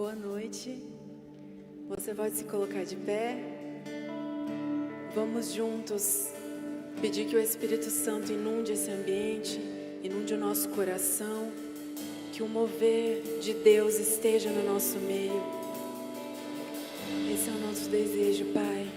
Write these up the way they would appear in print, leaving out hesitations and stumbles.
boa noite. Você pode se colocar de pé. Vamos juntos pedir que o Espírito Santo inunde esse ambiente, inunde o nosso coração, que o mover de Deus esteja no nosso meio. Esse é o nosso desejo, Pai.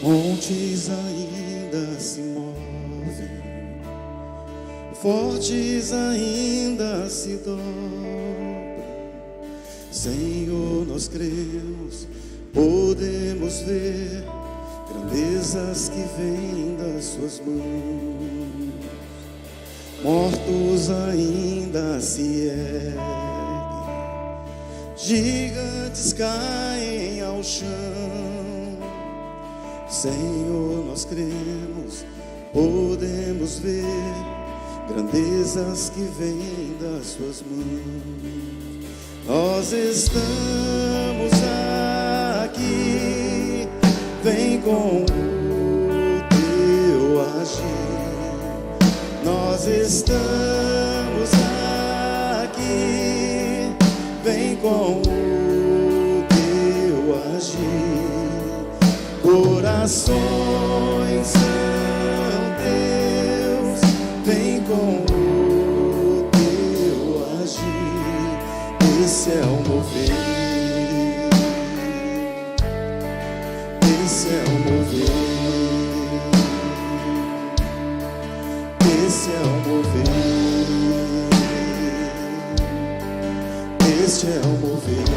Montes ainda se movem, fortes ainda se dobram. Senhor, nós cremos, podemos ver grandezas que vêm das suas mãos. Mortos ainda se erguem, gigantes caem ao chão. Senhor, nós cremos, podemos ver grandezas que vêm das suas mãos. Nós estamos aqui, vem com o teu agir. Nós estamos aqui, vem com o teu agir. Corações são teus, vem com o teu agir. Esse é o mover, esse é o mover, esse é o mover, este é o mover. Este é o mover.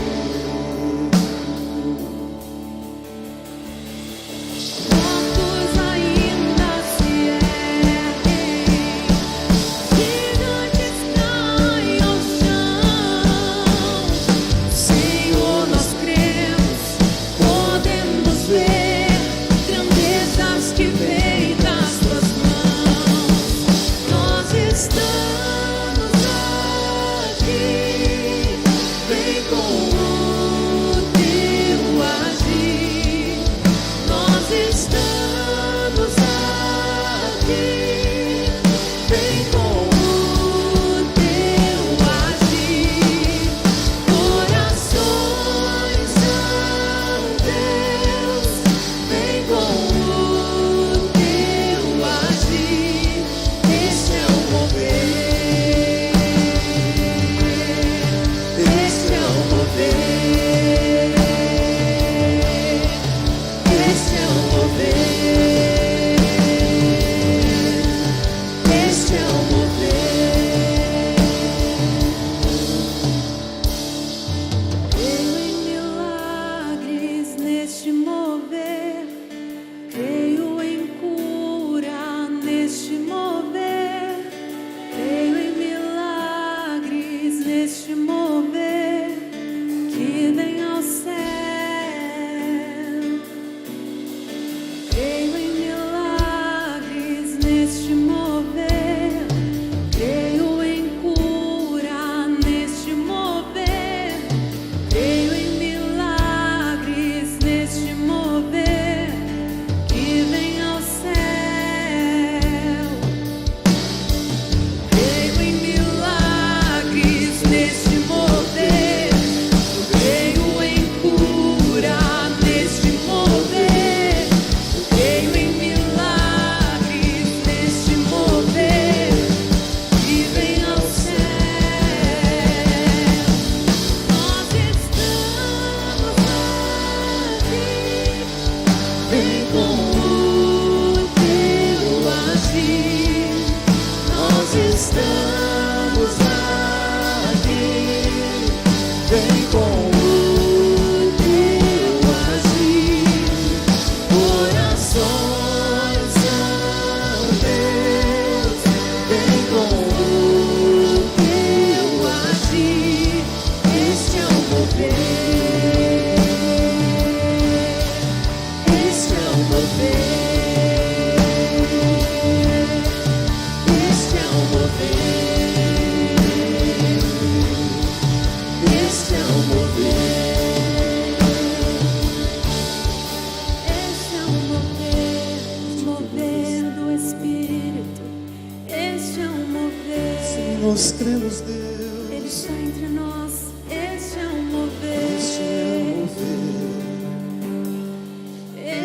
nós cremos, Deus. Ele está entre nós. Este é um mover. Este é o mover.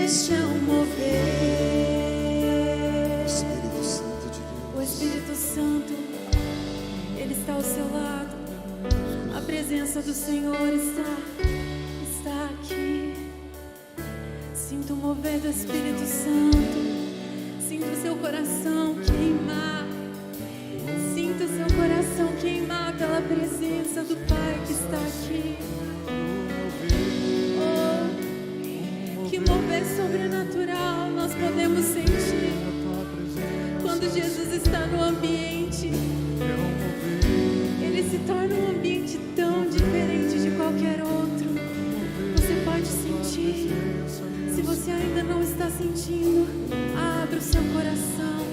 Este é um mover. Espírito Santo de Deus. O Espírito Santo, Ele está ao seu lado. A presença do Senhor está aqui. Sinta o mover do Espírito Santo. Sinta o seu coração queimar. Sinta o seu coração queimar pela presença do Pai que está aqui. Oh, que mover sobrenatural nós podemos sentir quando Jesus está no ambiente. Ele se torna um ambiente tão diferente de qualquer outro. Você pode sentir. Se você ainda não está sentindo, abra o seu coração.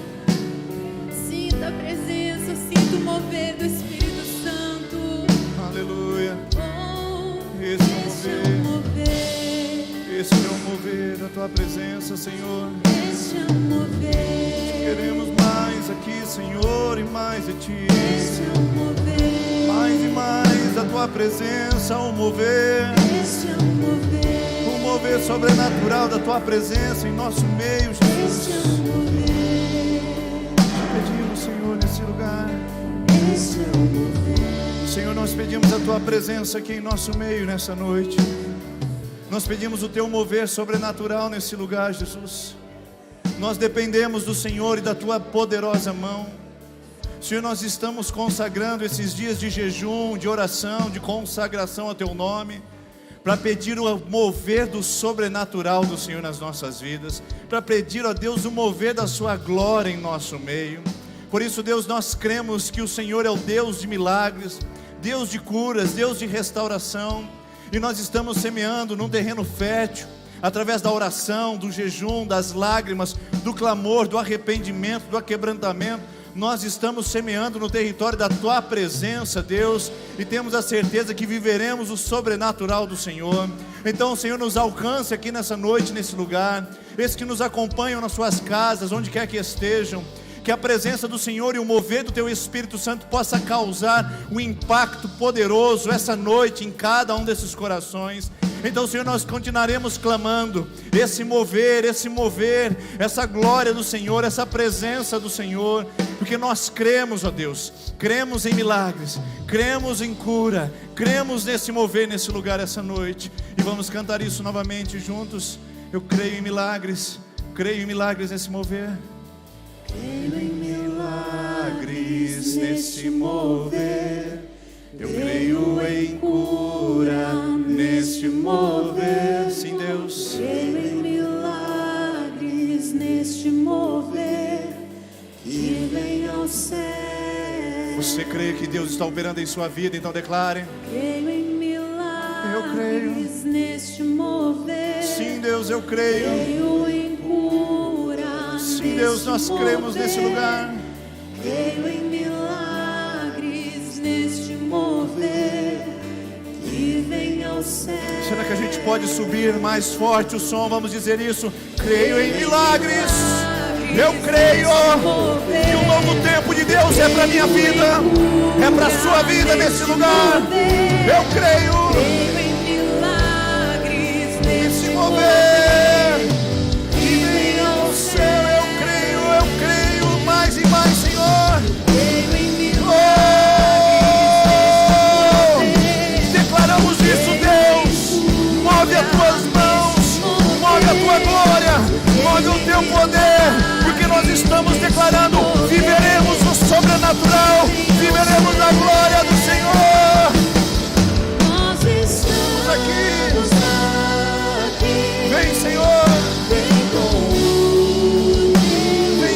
Sinta a presença, sinta o mover do Espírito Santo. Aleluia. Oh, Esse este é um mover. Esse é o mover da tua presença, Senhor. Este é um mover. Queremos mais aqui, Senhor, e mais de ti. Este é um mover. Mais e mais da tua presença, um mover. Este é um mover. Um mover sobrenatural da tua presença em nosso meio, Este é Jesus. um mover. Pedimos, Senhor, nesse lugar. Este é um mover. Senhor, nós pedimos a tua presença aqui em nosso meio nessa noite. Nós pedimos o teu mover sobrenatural nesse lugar, Jesus. Nós dependemos do Senhor e da tua poderosa mão. Senhor, nós estamos consagrando esses dias de jejum, de oração, de consagração ao teu nome, para pedir o mover do sobrenatural do Senhor nas nossas vidas, para pedir a Deus o mover da sua glória em nosso meio. Por isso, Deus, nós cremos que o Senhor é o Deus de milagres, Deus de curas, Deus de restauração, e nós estamos semeando num terreno fértil, através da oração, do jejum, das lágrimas, do clamor, do arrependimento, do aquebrantamento. Nós estamos semeando no território da tua presença, Deus, e temos a certeza que viveremos o sobrenatural do Senhor. Então, Senhor, nos alcance aqui nessa noite, nesse lugar, esses que nos acompanham nas suas casas, onde quer que estejam, que a presença do Senhor e o mover do teu Espírito Santo possa causar um impacto poderoso essa noite em cada um desses corações. Então, Senhor, nós continuaremos clamando esse mover, essa glória do Senhor, essa presença do Senhor, porque nós cremos, ó Deus, cremos em milagres, cremos em cura, cremos nesse mover, nesse lugar essa noite, e vamos cantar isso novamente juntos. Eu creio em milagres nesse mover. Creio em milagres nesse mover. Eu creio em cura neste mover. Sim, Deus. Creio em milagres neste mover que vem ao céu. Você crê que Deus está operando em sua vida, então declare. Creio em milagres Eu creio. neste mover. Sim, Deus, eu creio. Creio em cura. Sim, Deus, nós cremos nesse lugar. Creio em milagres neste mover que vem ao céu. Será que a gente pode subir mais forte o som? Vamos dizer isso. Creio em milagres. Eu creio que o novo tempo de Deus é para minha vida, é para a sua vida nesse lugar. Eu creio Creio em milagres nesse neste mover que vem ao céu. Eu creio mais e mais, Senhor. Creio em milagres. Declaramos isso, Deus. Move as tuas mãos, move a tua glória, move o teu poder, porque nós estamos declarando: viveremos o sobrenatural, viveremos a glória do Senhor. Nós estamos Aqui, aqui. vem, Senhor, vem,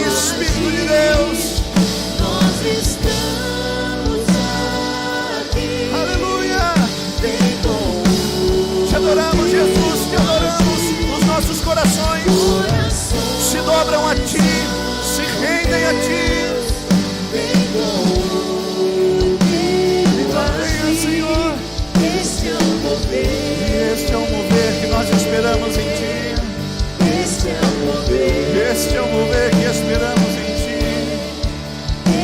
Espírito de Deus. Nós estamos aqui. Aleluia. Vem com Te adoramos, Jesus, te adoramos. Os nossos corações coração. se dobram a ti, se rendem a ti. Venha, Senhor. Este é o mover. Este é o mover que nós esperamos em ti. Este é o mover. Este é o mover que esperamos em ti.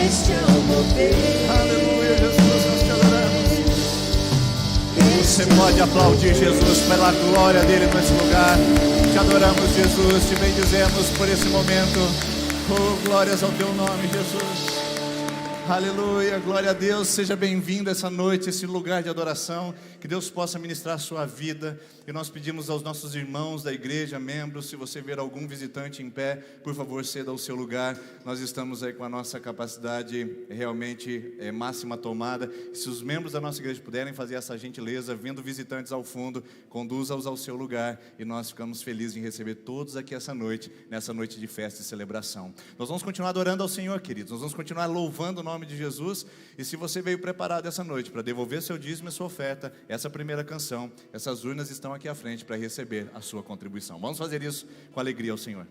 Este é o mover. Aleluia. pode aplaudir Jesus pela glória dele nesse lugar. Te adoramos, Jesus, te bendizemos por esse momento. Oh, glórias ao teu nome, Jesus. Aleluia, glória a Deus. Seja bem-vindo essa noite, esse lugar de adoração. Que Deus possa ministrar a sua vida. E nós pedimos aos nossos irmãos da igreja, membros, se você ver algum visitante em pé, por favor, ceda ao seu lugar. Nós estamos aí com a nossa capacidade realmente máxima tomada. Se os membros da nossa igreja puderem fazer essa gentileza, vendo visitantes ao fundo, conduza-os ao seu lugar. E nós ficamos felizes em receber todos aqui essa noite, nessa noite de festa e celebração. Nós vamos continuar adorando ao Senhor, queridos. Nós vamos continuar louvando o nome de Jesus. E se você veio preparado essa noite para devolver seu dízimo e sua oferta, essa primeira canção, essas urnas estão aqui à frente para receber a sua contribuição. Vamos fazer isso com alegria ao Senhor.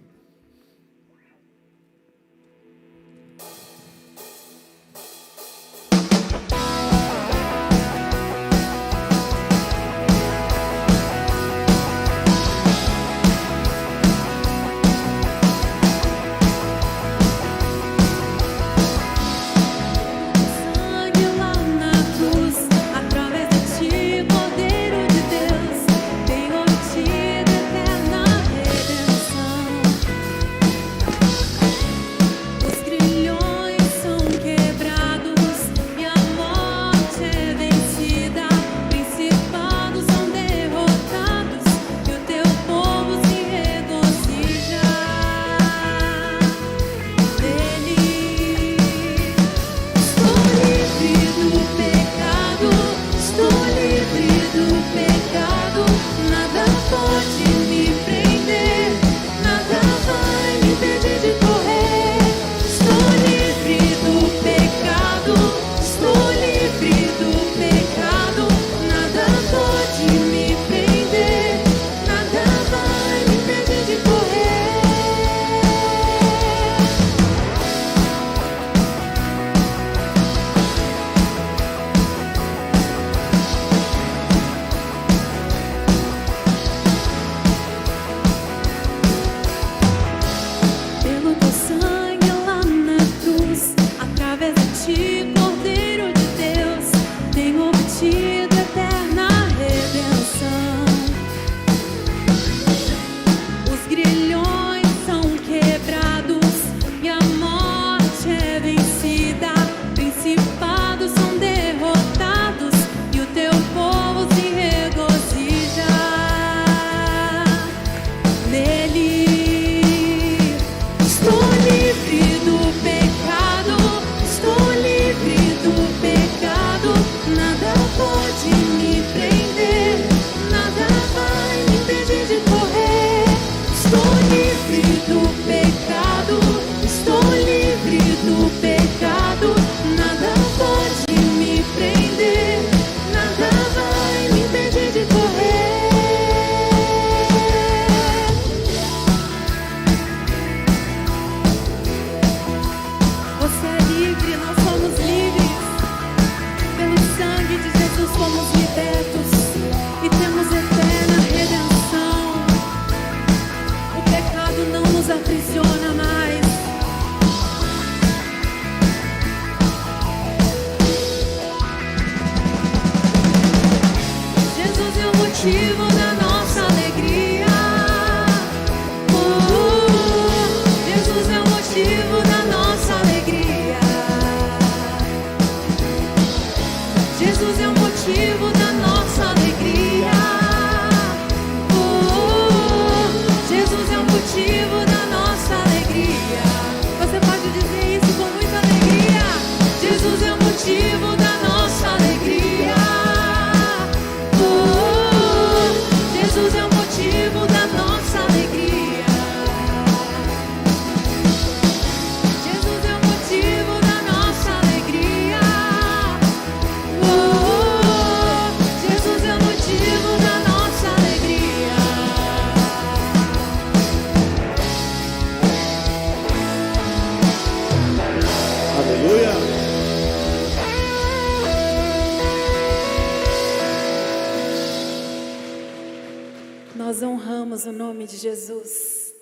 Nós honramos o nome de Jesus.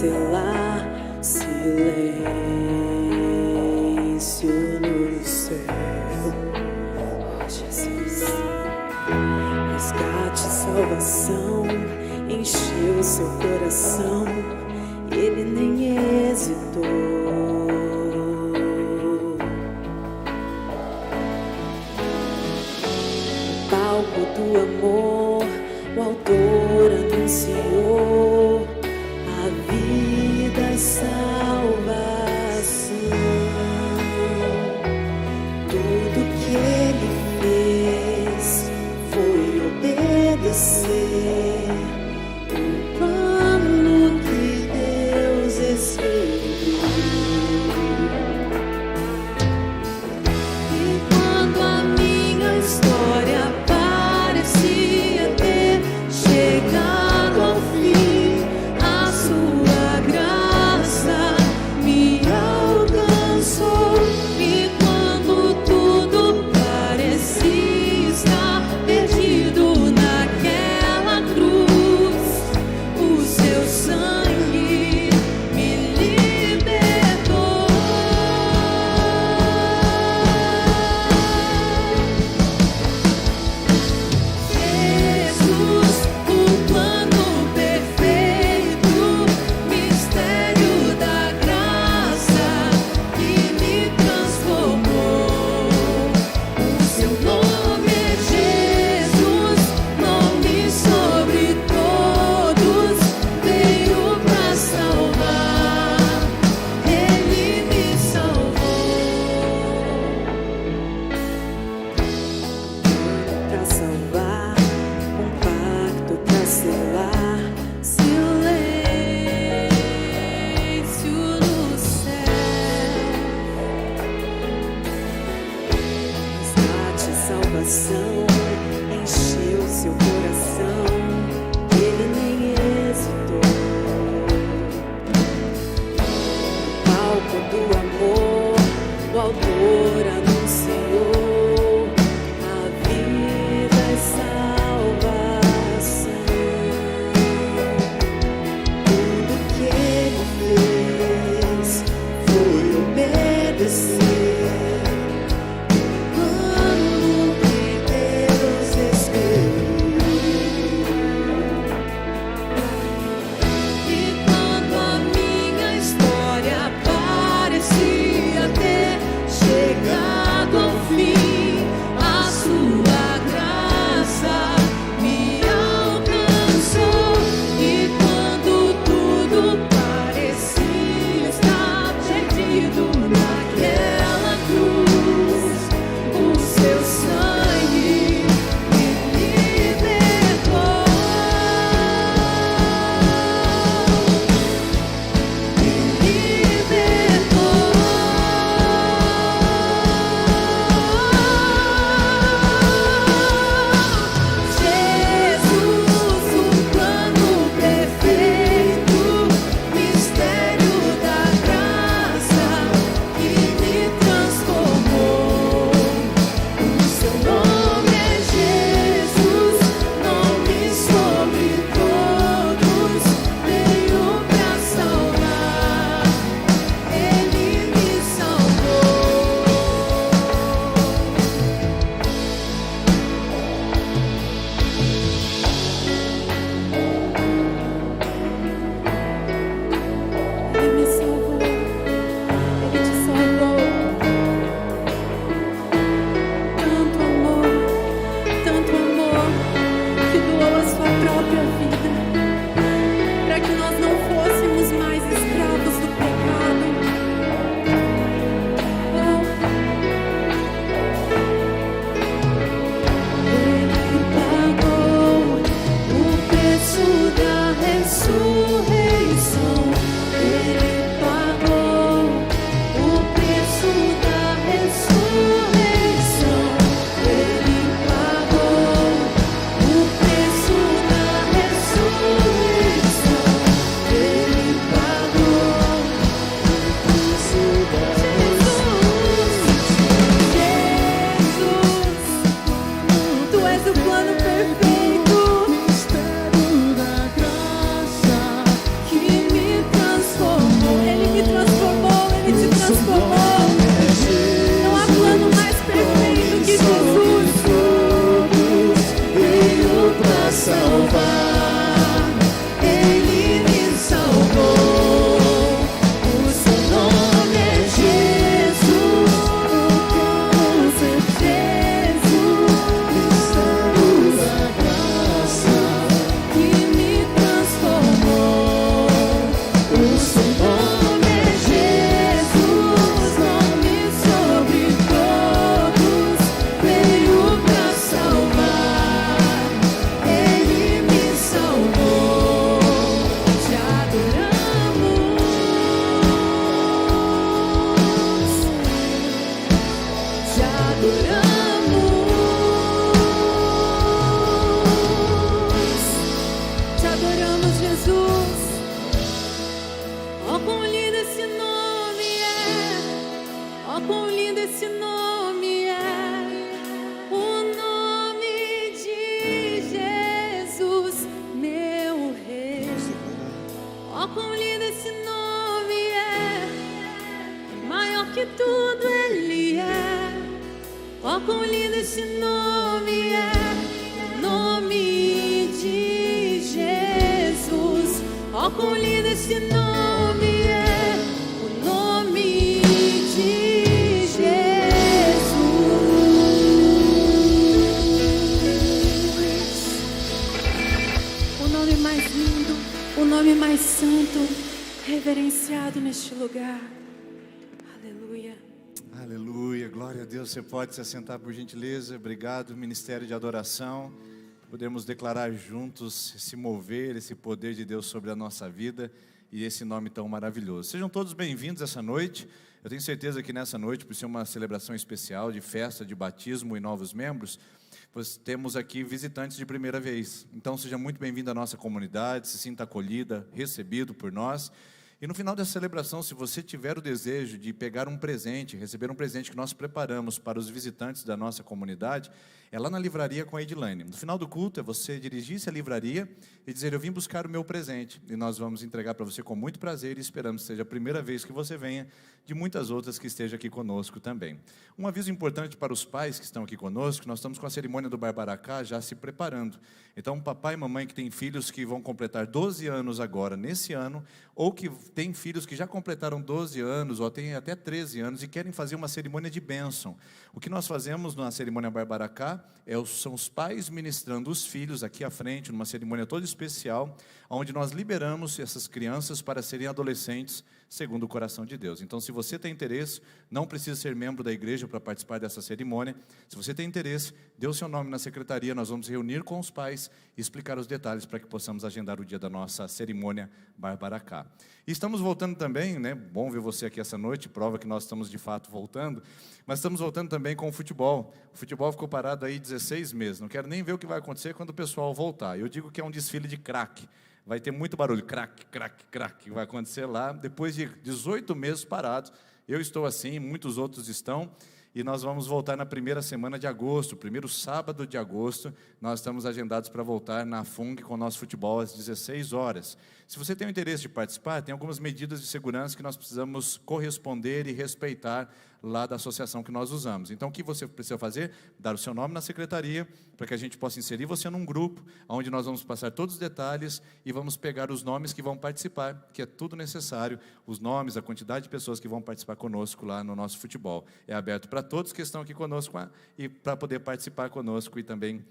selar, silêncio no céu. Oh, Jesus. Resgate, salvação, encheu seu coração, ele nem hesitou. Palco do amor, o autor anunciou a vida, a salvação. Tudo que ele fez foi obedecer o plano que Deus escreveu. E quando a minha história parecia ter chegado ao fim, a sua graça me alcançou. E quando tudo parecia estar perdido naquela cruz, o seu sangue me libertou. Jesus, o plano perfeito, mistério da graça que me transformou. O seu nome é Jesus, nome sobre todos, veio pra salvar, ele me salvou. Pra salvar, um pacto pra selar, silêncio no céu. Resgate, salvação, encheu seu coração, ele nem hesitou. Palco do amor, o autor anunciou a vida, a salvação. Tudo que ele fez foi obedecer o plano que Deus escreveu. E quando a minha história parecia ter chegado desse nome é o nome de Jesus. Ó, quão lindo esse nome é o nome de Jesus. O nome mais lindo, o nome mais santo, reverenciado neste lugar. Aleluia. Aleluia, glória a Deus. Você pode se assentar por gentileza. Obrigado, Ministério de Adoração. Podemos declarar juntos esse mover, esse poder de Deus sobre a nossa vida e esse nome tão maravilhoso. Sejam todos bem-vindos essa noite. Eu tenho certeza que nessa noite, por ser uma celebração especial de festa de batismo e novos membros, pois temos aqui visitantes de primeira vez. Então seja muito bem-vindo à nossa comunidade, se sinta acolhida, recebido por nós. E no final dessa celebração, se você tiver o desejo de pegar um presente, receber um presente que nós preparamos para os visitantes da nossa comunidade, é lá na livraria com a Edilane. No final do culto, é você dirigir-se à livraria e dizer: eu vim buscar o meu presente. E nós vamos entregar para você com muito prazer e esperamos que seja a primeira vez que você venha, de muitas outras que esteja aqui conosco também. Um aviso importante para os pais que estão aqui conosco: nós estamos com a cerimônia do Barbaracá já se preparando. Então, papai e mamãe que têm filhos que vão completar 12 anos agora, nesse ano, ou que têm filhos que já completaram 12 anos, ou têm até 13 anos e querem fazer uma cerimônia de bênção. O que nós fazemos na cerimônia Barbaracá são os pais ministrando os filhos aqui à frente, numa cerimônia toda especial, onde nós liberamos essas crianças para serem adolescentes segundo o coração de Deus. Então, se você tem interesse, não precisa ser membro da igreja para participar dessa cerimônia. Se você tem interesse, dê o seu nome na secretaria, nós vamos reunir com os pais e explicar os detalhes para que possamos agendar o dia da nossa cerimônia Barbaracá. E estamos voltando também, né? Bom ver você aqui essa noite, prova que nós estamos de fato voltando, mas estamos voltando também com o futebol. O futebol ficou parado aí 16 meses, não quero nem ver o que vai acontecer quando o pessoal voltar. Eu digo que é um desfile de craque. Vai ter muito barulho, craque, craque, craque, vai acontecer lá, depois de 18 meses parados. Eu estou assim, muitos outros estão, e nós vamos voltar na primeira semana de agosto, primeiro sábado de agosto, nós estamos agendados para voltar na FUNG com o nosso futebol às 16 horas. Se você tem o interesse de participar, tem algumas medidas de segurança que nós precisamos corresponder e respeitar lá da associação que nós usamos. Então, o que você precisa fazer? Dar o seu nome na secretaria, para que a gente possa inserir você num grupo, onde nós vamos passar todos os detalhes e vamos pegar os nomes que vão participar, que é tudo necessário, os nomes, a quantidade de pessoas que vão participar conosco lá no nosso futebol. É aberto para todos que estão aqui conosco e para poder participar conosco e também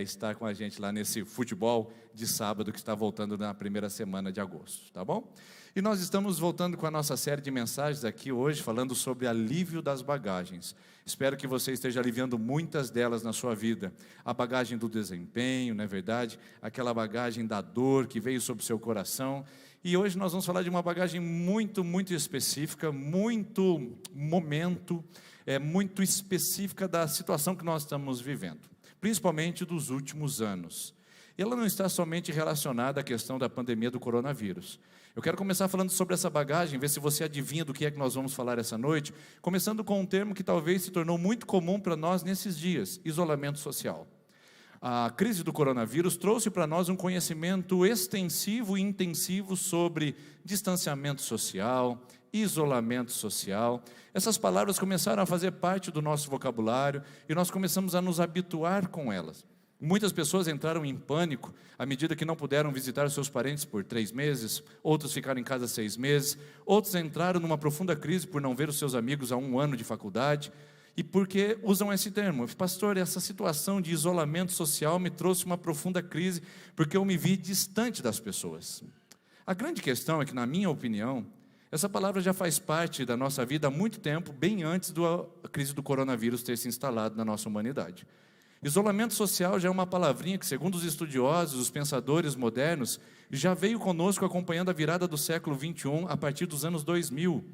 estar com a gente lá nesse futebol de sábado que está voltando na primeira semana de agosto, tá bom? E nós estamos voltando com a nossa série de mensagens aqui hoje, falando sobre alívio das bagagens. Espero que você esteja aliviando muitas delas na sua vida. A bagagem do desempenho, não é verdade? Aquela bagagem da dor que veio sobre o seu coração. E hoje nós vamos falar de uma bagagem muito, muito específica, muito momento, muito específica da situação que nós estamos vivendo, principalmente dos últimos anos. Ela não está somente relacionada à questão da pandemia do coronavírus. Eu quero começar falando sobre essa bagagem, ver se você adivinha do que é que nós vamos falar essa noite, começando com um termo que talvez se tornou muito comum para nós nesses dias: isolamento social. A crise do coronavírus trouxe para nós um conhecimento extensivo e intensivo sobre distanciamento social, isolamento social. Essas palavras começaram a fazer parte do nosso vocabulário e nós começamos a nos habituar com elas. Muitas pessoas entraram em pânico à medida que não puderam visitar seus parentes por 3 meses, outros ficaram em casa 6 meses, outros entraram numa profunda crise por não ver os seus amigos há 1 ano de faculdade. E porque usam esse termo: pastor, essa situação de isolamento social me trouxe uma profunda crise, porque eu me vi distante das pessoas. A grande questão é que, na minha opinião, essa palavra já faz parte da nossa vida há muito tempo, bem antes da crise do coronavírus ter se instalado na nossa humanidade. Isolamento social já é uma palavrinha que, segundo os estudiosos, os pensadores modernos, já veio conosco acompanhando a virada do século XXI a partir dos anos 2000.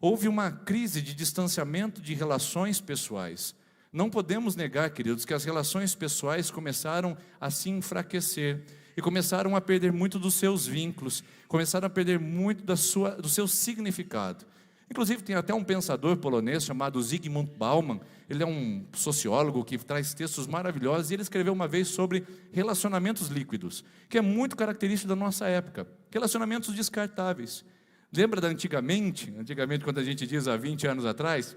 Houve uma crise de distanciamento de relações pessoais. Não podemos negar, queridos, que as relações pessoais começaram a se enfraquecer e começaram a perder muito dos seus vínculos, começaram a perder muito do seu significado. Inclusive, tem até um pensador polonês chamado Zygmunt Bauman. Ele é um sociólogo que traz textos maravilhosos, e ele escreveu uma vez sobre relacionamentos líquidos, que é muito característico da nossa época, relacionamentos descartáveis. Lembra da antigamente, quando a gente diz há 20 anos atrás,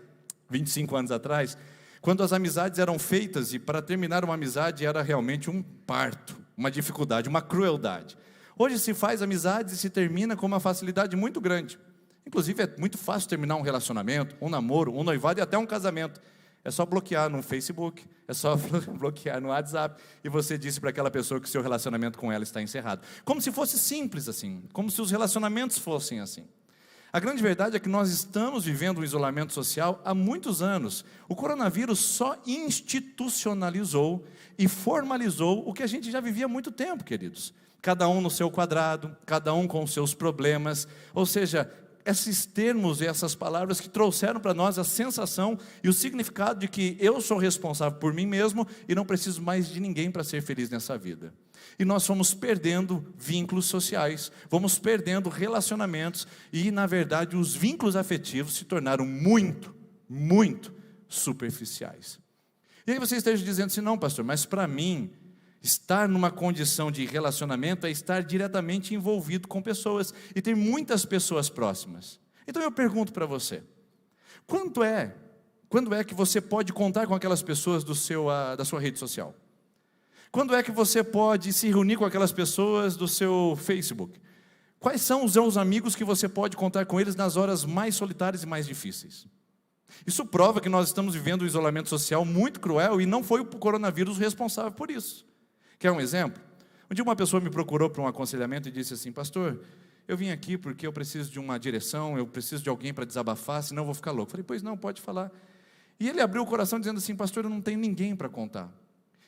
25 anos atrás, Quando as amizades eram feitas, e para terminar uma amizade era realmente um parto, uma dificuldade, uma crueldade. Hoje se faz amizades e se termina com uma facilidade muito grande. Inclusive é muito fácil terminar um relacionamento, um namoro, um noivado e até um casamento. É só bloquear no Facebook, é só bloquear no WhatsApp, e você disse para aquela pessoa que o seu relacionamento com ela está encerrado. Como se fosse simples assim, como se os relacionamentos fossem assim. A grande verdade é que nós estamos vivendo um isolamento social há muitos anos. O coronavírus só institucionalizou e formalizou o que a gente já vivia há muito tempo, queridos. Cada um no seu quadrado, cada um com os seus problemas, ou seja, esses termos e essas palavras que trouxeram para nós a sensação e o significado de que eu sou responsável por mim mesmo e não preciso mais de ninguém para ser feliz nessa vida. E nós fomos perdendo vínculos sociais, vamos perdendo relacionamentos e, na verdade, os vínculos afetivos se tornaram muito, muito superficiais. E aí você esteja dizendo assim, não, pastor, mas para mim, estar numa condição de relacionamento é estar diretamente envolvido com pessoas e ter muitas pessoas próximas. Então eu pergunto para você, quando é que você pode contar com aquelas pessoas da sua rede social? Quando é que você pode se reunir com aquelas pessoas do seu Facebook? Quais são os seus amigos que você pode contar com eles nas horas mais solitárias e mais difíceis? Isso prova que nós estamos vivendo um isolamento social muito cruel e não foi o coronavírus responsável por isso. Quer um exemplo? Um dia uma pessoa me procurou para um aconselhamento e disse assim, pastor, eu vim aqui porque eu preciso de uma direção, eu preciso de alguém para desabafar, senão eu vou ficar louco. Eu falei, pois não, pode falar. E ele abriu o coração dizendo assim, pastor, eu não tenho ninguém para contar.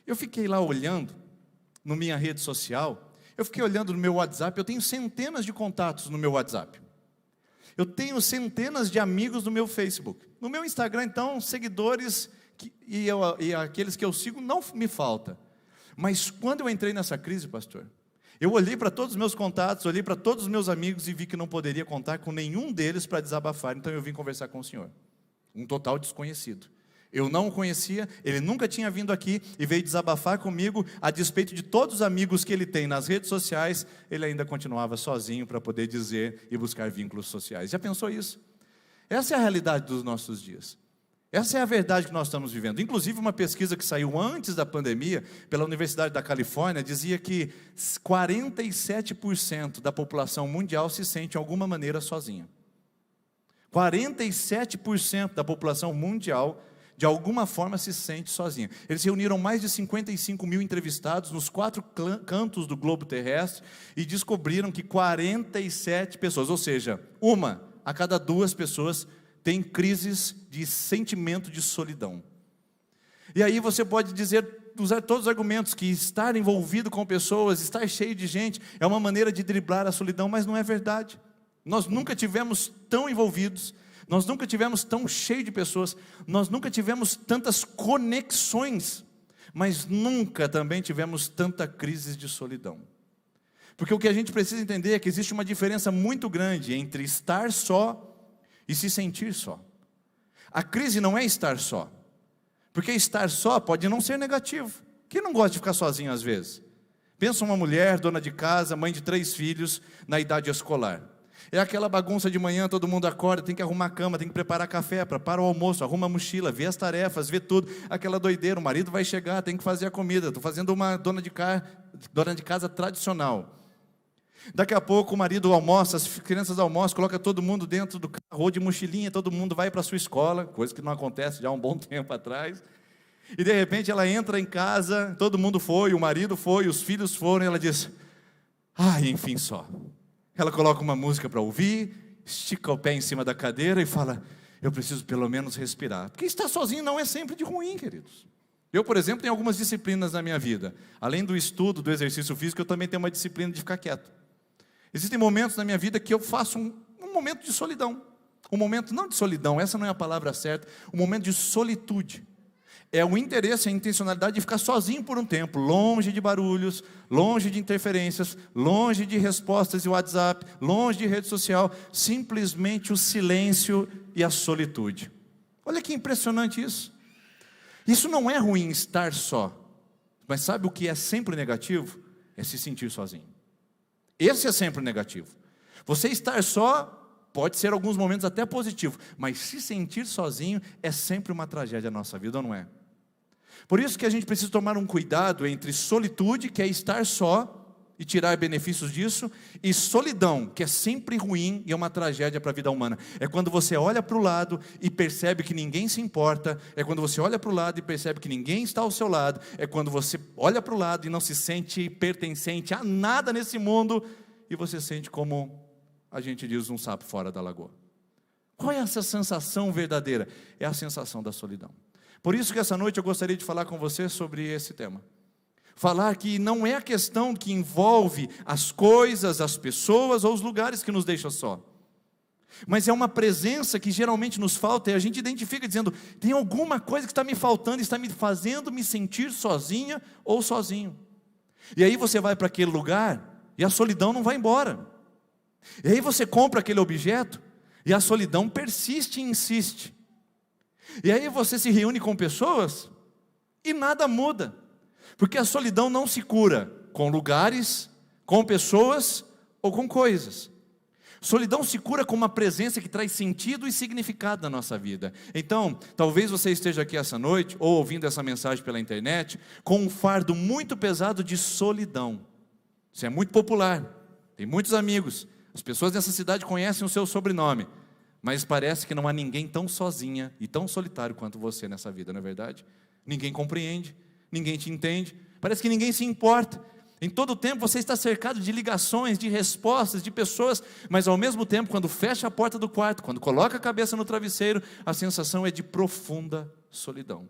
Eu fiquei lá olhando na minha rede social, eu fiquei olhando no meu WhatsApp, eu tenho centenas de contatos no meu WhatsApp. Eu centenas de amigos no meu Facebook. No meu Instagram, então, seguidores e aqueles que eu sigo não me falta. Mas quando eu entrei nessa crise, pastor, eu olhei para todos os meus contatos, olhei para todos os meus amigos e vi que não poderia contar com nenhum deles para desabafar. Então eu vim conversar com o senhor, um total desconhecido. Eu não o conhecia, ele nunca tinha vindo aqui e veio desabafar comigo, a despeito de todos os amigos que ele tem nas redes sociais, ele ainda continuava sozinho para poder dizer e buscar vínculos sociais. Já pensou isso? Essa é a realidade dos nossos dias. Essa é a verdade que nós estamos vivendo. Inclusive, uma pesquisa que saiu antes da pandemia, pela Universidade da Califórnia, dizia que 47% da população mundial se sente de alguma maneira sozinha. 47% da população mundial, de alguma forma, se sente sozinha. Eles reuniram mais de 55 mil entrevistados nos 4 cantos do globo terrestre e descobriram que 47 pessoas, ou seja, 1 a cada 2 pessoas, tem crises de sentimento de solidão. E aí você pode usar todos os argumentos que estar envolvido com pessoas, estar cheio de gente, é uma maneira de driblar a solidão, mas não é verdade. Nós nunca tivemos tão envolvidos, nós nunca tivemos tão cheio de pessoas, nós nunca tivemos tantas conexões, mas nunca também tivemos tanta crise de solidão. Porque o que a gente precisa entender é que existe uma diferença muito grande entre estar só e se sentir só. A crise não é estar só, porque estar só pode não ser negativo. Quem não gosta de ficar sozinho às vezes? Pensa uma mulher, dona de casa, mãe de 3 filhos, na idade escolar. É aquela bagunça de manhã, todo mundo acorda, tem que arrumar a cama, tem que preparar café, prepara o almoço, arruma a mochila, vê as tarefas, vê tudo, aquela doideira, o marido vai chegar, tem que fazer a comida, estou fazendo uma dona de casa tradicional. Daqui a pouco o marido almoça, as crianças almoçam, coloca todo mundo dentro do carro, ou de mochilinha, todo mundo vai para a sua escola, coisa que não acontece já há um bom tempo atrás. E de repente ela entra em casa, todo mundo foi, o marido foi, os filhos foram, e ela diz, enfim só. Ela coloca uma música para ouvir, estica o pé em cima da cadeira e fala, eu preciso pelo menos respirar. Porque estar sozinho não é sempre de ruim, queridos. Eu, por exemplo, tenho algumas disciplinas na minha vida. Além do estudo, do exercício físico, eu também tenho uma disciplina de ficar quieto. Existem momentos na minha vida que eu faço um momento de solidão. Um momento, não de solidão, essa não é a palavra certa, um momento de solitude. É o interesse, a intencionalidade de ficar sozinho por um tempo, longe de barulhos, longe de interferências, longe de respostas de WhatsApp, longe de rede social, simplesmente o silêncio e a solitude. Olha que impressionante isso. Isso não é ruim, estar só. Mas sabe o que é sempre negativo? É se sentir sozinho. Esse é sempre negativo. Você estar só Pode ser alguns momentos até positivo, mas se sentir sozinho é sempre uma tragédia na nossa vida, ou não é? Por isso que a gente precisa tomar um cuidado entre solitude, que é estar só e tirar benefícios disso, e solidão, que é sempre ruim e é uma tragédia para a vida humana. É quando você olha para o lado e percebe que ninguém se importa, é quando você olha para o lado e percebe que ninguém está ao seu lado, é quando você olha para o lado e não se sente pertencente a nada nesse mundo, e você sente como a gente diz um sapo fora da lagoa. Qual é essa sensação verdadeira? É a sensação da solidão. Por isso que essa noite eu gostaria de falar com você sobre esse tema. Falar que não é a questão que envolve as coisas, as pessoas ou os lugares que nos deixam só, mas é uma presença que geralmente nos falta, e a gente identifica dizendo, tem alguma coisa que está me faltando, está me fazendo me sentir sozinha ou sozinho. E aí você vai para aquele lugar e a solidão não vai embora. E aí você compra aquele objeto e a solidão persiste e insiste. E aí você se reúne com pessoas e nada muda. Porque a solidão não se cura com lugares, com pessoas ou com coisas. Solidão se cura com uma presença que traz sentido e significado na nossa vida. Então, talvez você esteja aqui essa noite, ou ouvindo essa mensagem pela internet, com um fardo muito pesado de solidão. Isso é muito popular, tem muitos amigos, as pessoas nessa cidade conhecem o seu sobrenome, mas parece que não há ninguém tão sozinha e tão solitário quanto você nessa vida, não é verdade? Ninguém compreende. Ninguém te entende, parece que ninguém se importa. Em todo tempo você está cercado de ligações, de respostas, de pessoas, mas ao mesmo tempo, quando fecha a porta do quarto, quando coloca a cabeça no travesseiro, a sensação é de profunda solidão.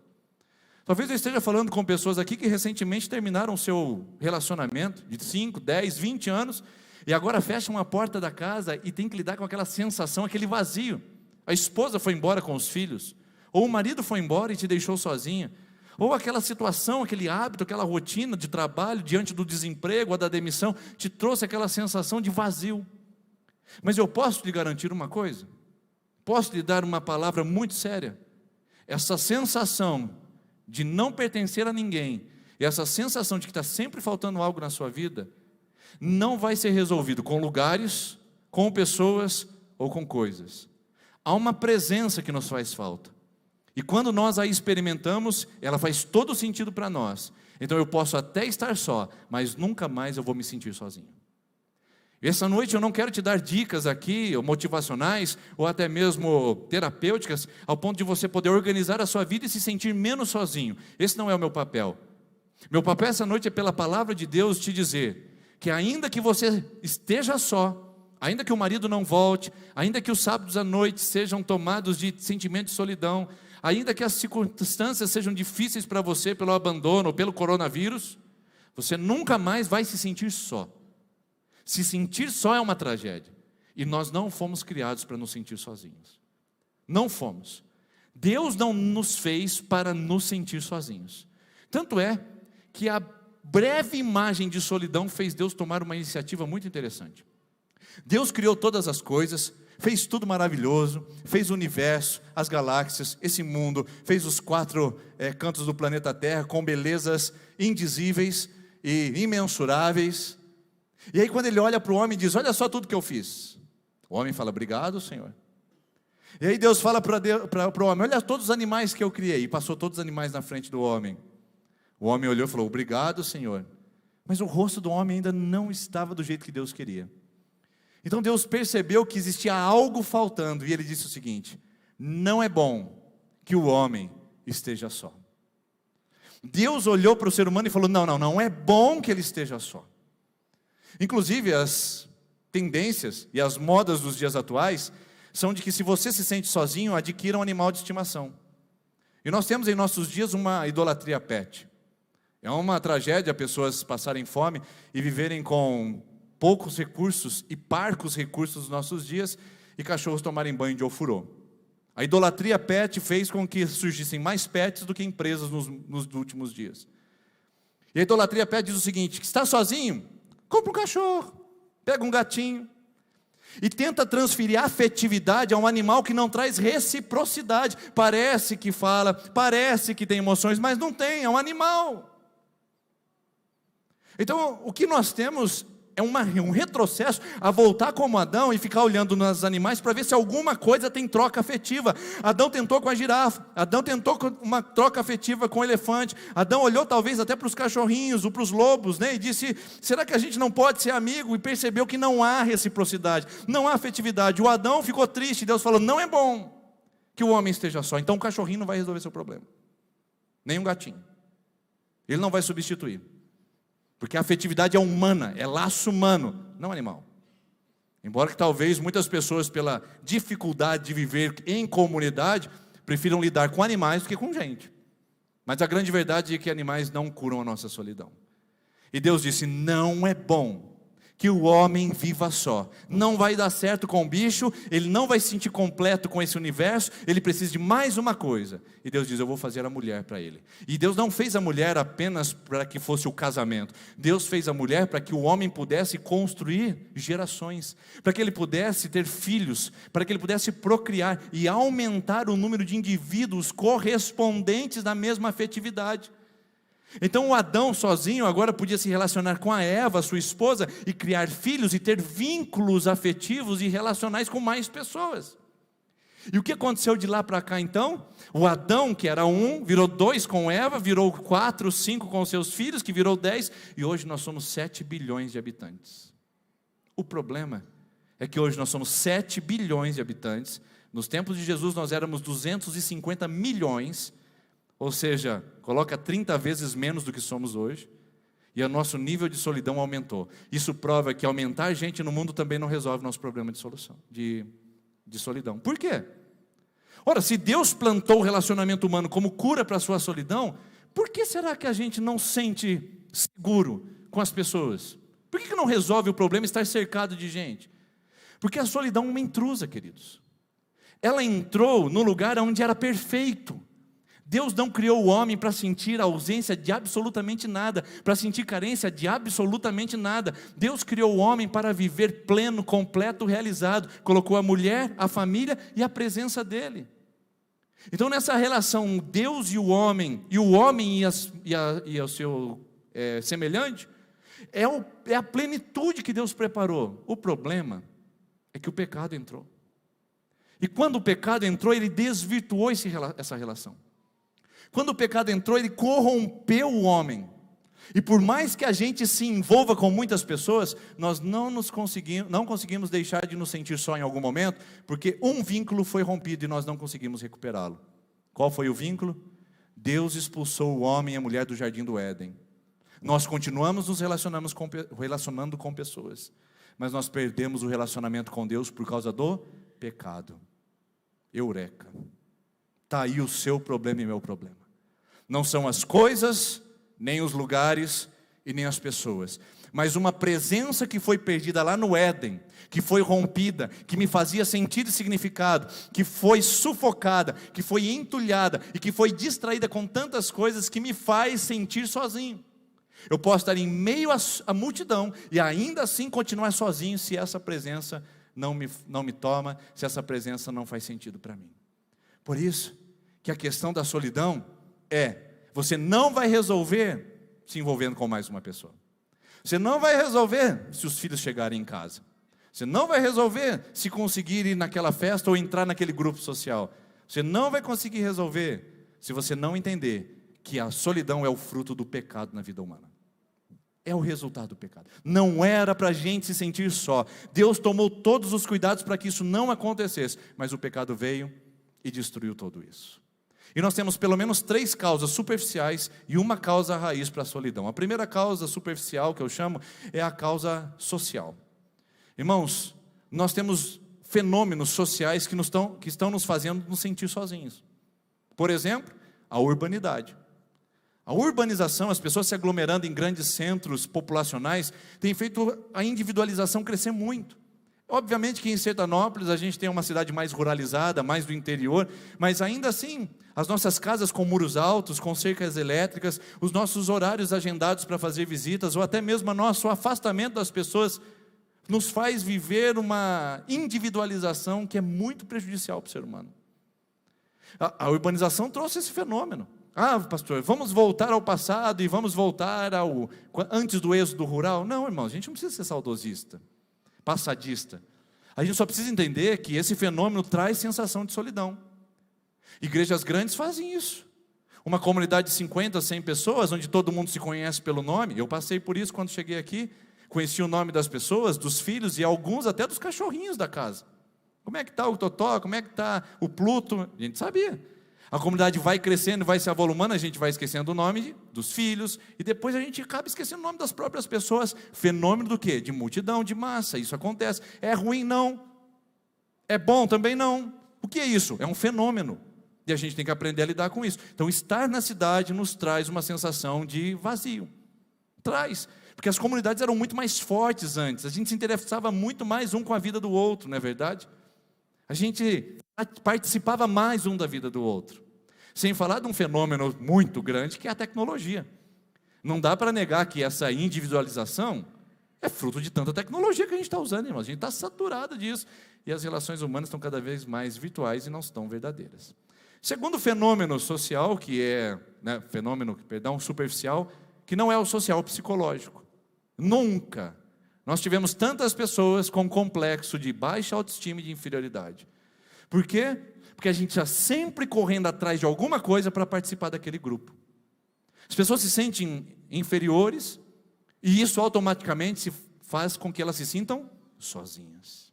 Talvez eu esteja falando com pessoas aqui que recentemente terminaram o seu relacionamento de 5, 10, 20 anos, e agora fecham a porta da casa e tem que lidar com aquela sensação, aquele vazio. A esposa foi embora com os filhos, ou o marido foi embora e te deixou sozinha, ou aquela situação, aquele hábito, aquela rotina de trabalho diante do desemprego ou da demissão, te trouxe aquela sensação de vazio. Mas eu posso lhe garantir uma coisa, posso lhe dar uma palavra muito séria. Essa sensação de não pertencer a ninguém, e essa sensação de que está sempre faltando algo na sua vida, não vai ser resolvido com lugares, com pessoas ou com coisas. Há uma presença que nos faz falta. E quando nós a experimentamos, ela faz todo sentido para nós. Então eu posso até estar só, mas nunca mais eu vou me sentir sozinho. E essa noite eu não quero te dar dicas aqui, ou motivacionais, ou até mesmo terapêuticas, ao ponto de você poder organizar a sua vida e se sentir menos sozinho. Esse não é o meu papel. Meu papel essa noite é, pela palavra de Deus, te dizer que ainda que você esteja só, ainda que o marido não volte, ainda que os sábados à noite sejam tomados de sentimento de solidão, ainda que as circunstâncias sejam difíceis para você pelo abandono ou pelo coronavírus, você nunca mais vai se sentir só. Se sentir só é uma tragédia. E nós não fomos criados para nos sentir sozinhos. Não fomos. Deus não nos fez para nos sentir sozinhos. Tanto é que a breve imagem de solidão fez Deus tomar uma iniciativa muito interessante. Deus criou todas as coisas, fez tudo maravilhoso, fez o universo, as galáxias, esse mundo, fez os 4 cantos do planeta Terra com belezas indizíveis e imensuráveis. E aí quando ele olha para o homem e diz, olha só tudo que eu fiz. O homem fala, obrigado, Senhor. E aí Deus fala para o homem, olha todos os animais que eu criei. E passou todos os animais na frente do homem. O homem olhou e falou, obrigado, Senhor. Mas o rosto do homem ainda não estava do jeito que Deus queria. Então Deus percebeu que existia algo faltando, e Ele disse o seguinte, não é bom que o homem esteja só. Deus olhou para o ser humano e falou, não é bom que ele esteja só. Inclusive as tendências e as modas dos dias atuais, são de que se você se sente sozinho, adquira um animal de estimação. E nós temos em nossos dias uma idolatria pet. É uma tragédia pessoas passarem fome e viverem com poucos recursos e parcos recursos dos nossos dias, e cachorros tomarem banho de ofurô. A idolatria pet fez com que surgissem mais pets do que empresas nos últimos dias. E a idolatria pet diz o seguinte, que está sozinho, compra um cachorro, pega um gatinho, e tenta transferir afetividade a um animal que não traz reciprocidade. Parece que fala, parece que tem emoções, mas não tem, é um animal. Então o que nós temos é um retrocesso a voltar como Adão e ficar olhando nos animais para ver se alguma coisa tem troca afetiva. Adão tentou com a girafa, Adão tentou com uma troca afetiva com o elefante, Adão olhou talvez até para os cachorrinhos ou para os lobos, né? E disse, será que a gente não pode ser amigo? E percebeu que não há reciprocidade, não há afetividade. O Adão ficou triste, Deus falou, não é bom que o homem esteja só. Então o cachorrinho não vai resolver seu problema, nem um gatinho, ele não vai substituir. Porque a afetividade é humana, é laço humano, não animal. Embora que talvez muitas pessoas, pela dificuldade de viver em comunidade, prefiram lidar com animais do que com gente. Mas a grande verdade é que animais não curam a nossa solidão. E Deus disse, não é bom que o homem viva só. Não vai dar certo com o bicho, ele não vai se sentir completo com esse universo, ele precisa de mais uma coisa. E Deus diz, eu vou fazer a mulher para ele. E Deus não fez a mulher apenas para que fosse o casamento. Deus fez a mulher para que o homem pudesse construir gerações, para que ele pudesse ter filhos, para que ele pudesse procriar e aumentar o número de indivíduos correspondentes da mesma afetividade. Então o Adão sozinho agora podia se relacionar com a Eva, sua esposa, e criar filhos e ter vínculos afetivos e relacionais com mais pessoas. E o que aconteceu de lá para cá então? O Adão, que era 1, virou 2 com Eva, virou 4, 5 com seus filhos, que virou 10, e hoje nós somos 7 bilhões de habitantes. O problema é que hoje nós somos 7 bilhões de habitantes. Nos tempos de Jesus nós éramos 250 milhões, ou seja, coloca 30 vezes menos do que somos hoje, e o nosso nível de solidão aumentou. Isso prova que aumentar gente no mundo também não resolve nosso problema de solução, de solidão. Por quê? Ora, se Deus plantou o relacionamento humano como cura para a sua solidão, por que será que a gente não sente seguro com as pessoas? Por que não resolve o problema estar cercado de gente? Porque a solidão é uma intrusa, queridos. Ela entrou no lugar onde era perfeito. Deus não criou o homem para sentir a ausência de absolutamente nada, para sentir carência de absolutamente nada. Deus criou o homem para viver pleno, completo, realizado. Colocou a mulher, a família e a presença dele. Então nessa relação Deus e o homem e o seu semelhante, é a plenitude que Deus preparou. O problema é que o pecado entrou. E quando o pecado entrou, ele desvirtuou essa relação. Quando o pecado entrou, ele corrompeu o homem. E por mais que a gente se envolva com muitas pessoas, nós não conseguimos deixar de nos sentir só em algum momento, porque um vínculo foi rompido e nós não conseguimos recuperá-lo. Qual foi o vínculo? Deus expulsou o homem e a mulher do jardim do Éden. Nós continuamos nos relacionando com pessoas, mas nós perdemos o relacionamento com Deus por causa do pecado. Eureka! Está aí o seu problema e meu problema. Não são as coisas, nem os lugares e nem as pessoas, mas uma presença que foi perdida lá no Éden, que foi rompida, que me fazia sentido e significado, que foi sufocada, que foi entulhada e que foi distraída com tantas coisas que me faz sentir sozinho. Eu posso estar em meio à multidão e ainda assim continuar sozinho se essa presença não me toma, se essa presença não faz sentido para mim. Por isso que a questão da solidão você não vai resolver se envolvendo com mais uma pessoa. Você não vai resolver se os filhos chegarem em casa. Você não vai resolver se conseguir ir naquela festa ou entrar naquele grupo social. Você não vai conseguir resolver se você não entender que a solidão é o fruto do pecado na vida humana. É o resultado do pecado. Não era para a gente se sentir só. Deus tomou todos os cuidados para que isso não acontecesse, mas o pecado veio e destruiu tudo isso. E nós temos pelo menos 3 causas superficiais e uma causa raiz para a solidão. A primeira causa superficial que eu chamo é a causa social. Irmãos, nós temos fenômenos sociais que estão nos fazendo nos sentir sozinhos. Por exemplo, a urbanidade. A urbanização, as pessoas se aglomerando em grandes centros populacionais, tem feito a individualização crescer muito. Obviamente que em Sertanópolis a gente tem uma cidade mais ruralizada, mais do interior, mas ainda assim, as nossas casas com muros altos, com cercas elétricas, os nossos horários agendados para fazer visitas, ou até mesmo o nosso afastamento das pessoas, nos faz viver uma individualização que é muito prejudicial para o ser humano. A urbanização trouxe esse fenômeno. Ah, pastor, vamos voltar ao passado e vamos voltar antes do êxodo rural. Não, irmãos, a gente não precisa ser saudosista, passadista. A gente só precisa entender que esse fenômeno traz sensação de solidão. Igrejas grandes fazem isso. Uma comunidade de 50, 100 pessoas, onde todo mundo se conhece pelo nome. Eu passei por isso quando cheguei aqui. Conheci o nome das pessoas, dos filhos e alguns até dos cachorrinhos da casa. Como é que está o Totó? Como é que está o Pluto? A gente sabia. A comunidade vai crescendo, vai se avolumando, a gente vai esquecendo o nome dos filhos, e depois a gente acaba esquecendo o nome das próprias pessoas. Fenômeno do quê? De multidão, de massa. Isso acontece. É ruim? Não. É bom? Também não. O que é isso? É um fenômeno. E a gente tem que aprender a lidar com isso. Então, estar na cidade nos traz uma sensação de vazio. Traz. Porque as comunidades eram muito mais fortes antes. A gente se interessava muito mais um com a vida do outro, não é verdade? A gente participava mais um da vida do outro. Sem falar de um fenômeno muito grande que é a tecnologia. Não dá para negar que essa individualização é fruto de tanta tecnologia que a gente está usando, irmãos. A gente está saturado disso. E as relações humanas estão cada vez mais virtuais e não estão verdadeiras. Segundo fenômeno social, que é superficial, que não é o social, o psicológico. Nunca nós tivemos tantas pessoas com complexo de baixa autoestima e de inferioridade. Por quê? Porque a gente está sempre correndo atrás de alguma coisa para participar daquele grupo. As pessoas se sentem inferiores e isso automaticamente faz com que elas se sintam sozinhas.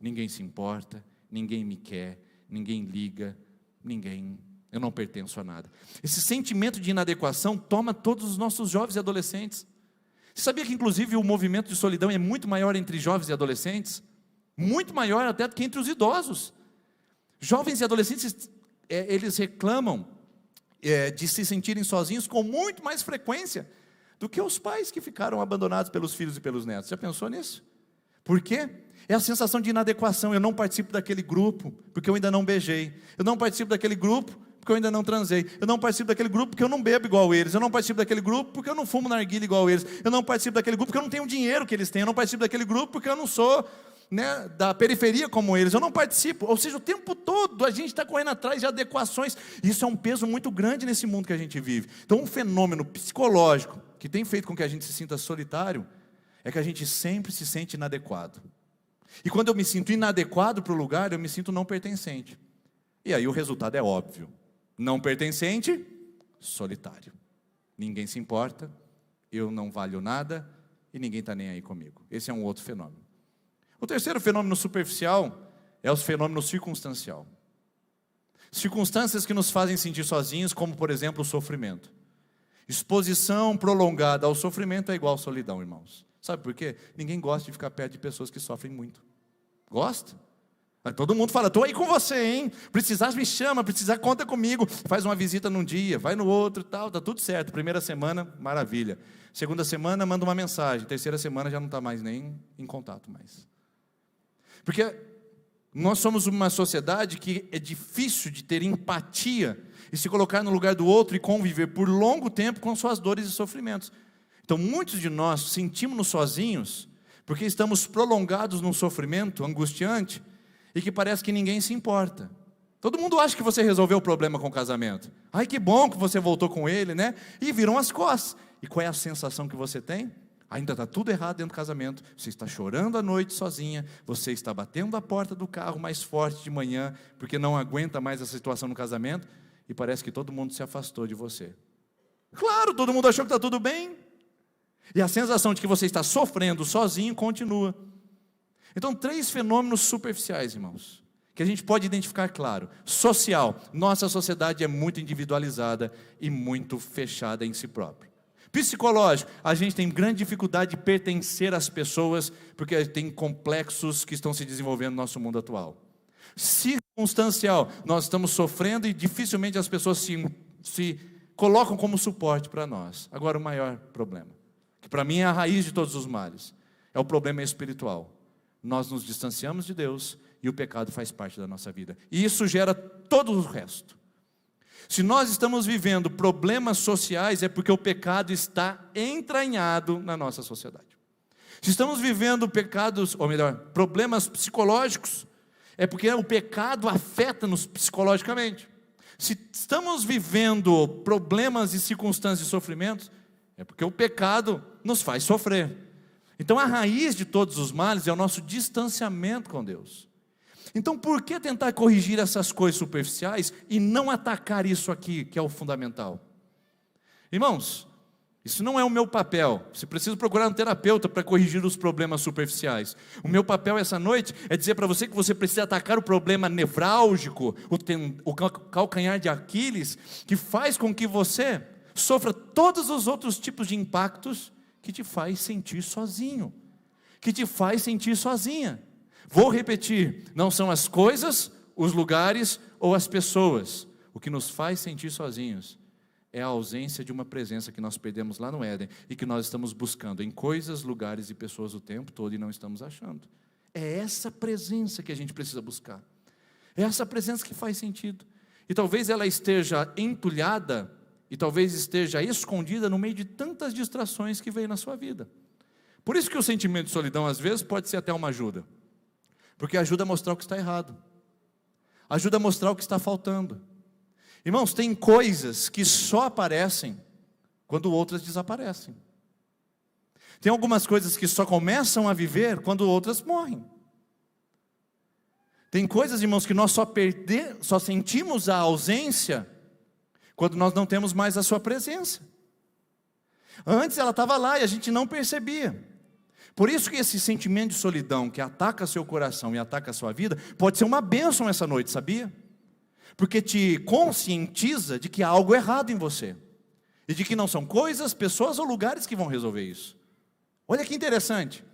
Ninguém se importa, ninguém me quer, ninguém liga, eu não pertenço a nada. Esse sentimento de inadequação toma todos os nossos jovens e adolescentes. Você sabia que inclusive o movimento de solidão é muito maior entre jovens e adolescentes? Muito maior até do que entre os idosos. Jovens e adolescentes, eles reclamam de se sentirem sozinhos com muito mais frequência do que os pais que ficaram abandonados pelos filhos e pelos netos. Já pensou nisso? Por quê? É a sensação de inadequação. Eu não participo daquele grupo porque eu ainda não beijei. Eu não participo daquele grupo porque eu ainda não transei. Eu não participo daquele grupo porque eu não bebo igual eles. Eu não participo daquele grupo porque eu não fumo narguilha igual eles. Eu não participo daquele grupo porque eu não tenho o dinheiro que eles têm. Eu não participo daquele grupo porque eu não sou da periferia como eles. Eu não participo. Ou seja, o tempo todo a gente está correndo atrás de adequações. Isso é um peso muito grande nesse mundo que a gente vive. Então, um fenômeno psicológico que tem feito com que a gente se sinta solitário é que a gente sempre se sente inadequado. E quando eu me sinto inadequado para o lugar, eu me sinto não pertencente. E aí o resultado é óbvio. Não pertencente, solitário. Ninguém se importa, eu não valho nada e ninguém está nem aí comigo. Esse é um outro fenômeno. O terceiro fenômeno superficial é o fenômeno circunstancial. Circunstâncias que nos fazem sentir sozinhos, como por exemplo o sofrimento. Exposição prolongada ao sofrimento é igual à solidão, irmãos. Sabe por quê? Ninguém gosta de ficar perto de pessoas que sofrem muito. Gosta? Todo mundo fala, estou aí com você, hein? Precisar me chama, precisar conta comigo. Faz uma visita num dia, vai no outro, tal, tá tudo certo. Primeira semana, maravilha. Segunda semana, manda uma mensagem. Terceira semana já não está mais nem em contato mais. Porque nós somos uma sociedade que é difícil de ter empatia e se colocar no lugar do outro e conviver por longo tempo com suas dores e sofrimentos. Então, muitos de nós sentimos-nos sozinhos porque estamos prolongados num sofrimento angustiante e que parece que ninguém se importa. Todo mundo acha que você resolveu o problema com o casamento. Ai, que bom que você voltou com ele, né? E viram as costas. E qual é a sensação que você tem? Ainda está tudo errado dentro do casamento. Você está chorando à noite sozinha. Você está batendo a porta do carro mais forte de manhã porque não aguenta mais a situação no casamento. E parece que todo mundo se afastou de você. Claro, todo mundo achou que está tudo bem. E a sensação de que você está sofrendo sozinho continua. Então, 3 fenômenos superficiais, irmãos, que a gente pode identificar claro. Social, nossa sociedade é muito individualizada e muito fechada em si própria. Psicológico, a gente tem grande dificuldade de pertencer às pessoas, porque tem complexos que estão se desenvolvendo no nosso mundo atual. Circunstancial, nós estamos sofrendo e dificilmente as pessoas se colocam como suporte para nós. Agora, o maior problema, que para mim é a raiz de todos os males, é o problema espiritual. Nós nos distanciamos de Deus e o pecado faz parte da nossa vida. E isso gera todo o resto. Se nós estamos vivendo problemas sociais, é porque o pecado está entranhado na nossa sociedade. Se estamos vivendo problemas psicológicos, é porque o pecado afeta-nos psicologicamente. Se estamos vivendo problemas e circunstâncias e sofrimentos, é porque o pecado nos faz sofrer. Então a raiz de todos os males é o nosso distanciamento com Deus. Então por que tentar corrigir essas coisas superficiais e não atacar isso aqui, que é o fundamental? Irmãos, isso não é o meu papel. Você precisa procurar um terapeuta para corrigir os problemas superficiais. O meu papel essa noite é dizer para você que você precisa atacar o problema nevrálgico, o calcanhar de Aquiles, que faz com que você sofra todos os outros tipos de impactos que te faz sentir sozinho, que te faz sentir sozinha. Vou repetir, não são as coisas, os lugares ou as pessoas. O que nos faz sentir sozinhos é a ausência de uma presença que nós perdemos lá no Éden e que nós estamos buscando em coisas, lugares e pessoas o tempo todo e não estamos achando. É essa presença que a gente precisa buscar. É essa presença que faz sentido. E talvez ela esteja entulhada e talvez esteja escondida no meio de tantas distrações que veio na sua vida. Por isso que o sentimento de solidão às vezes pode ser até uma ajuda. Porque ajuda a mostrar o que está errado. Ajuda a mostrar o que está faltando. Irmãos, tem coisas que só aparecem quando outras desaparecem. Tem algumas coisas que só começam a viver quando outras morrem. Tem coisas, irmãos, que nós só sentimos a ausência quando nós não temos mais a sua presença. Antes ela estava lá e a gente não percebia. Por isso que esse sentimento de solidão que ataca seu coração e ataca a sua vida, pode ser uma bênção essa noite, sabia? Porque te conscientiza de que há algo errado em você. E de que não são coisas, pessoas ou lugares que vão resolver isso. Olha que interessante.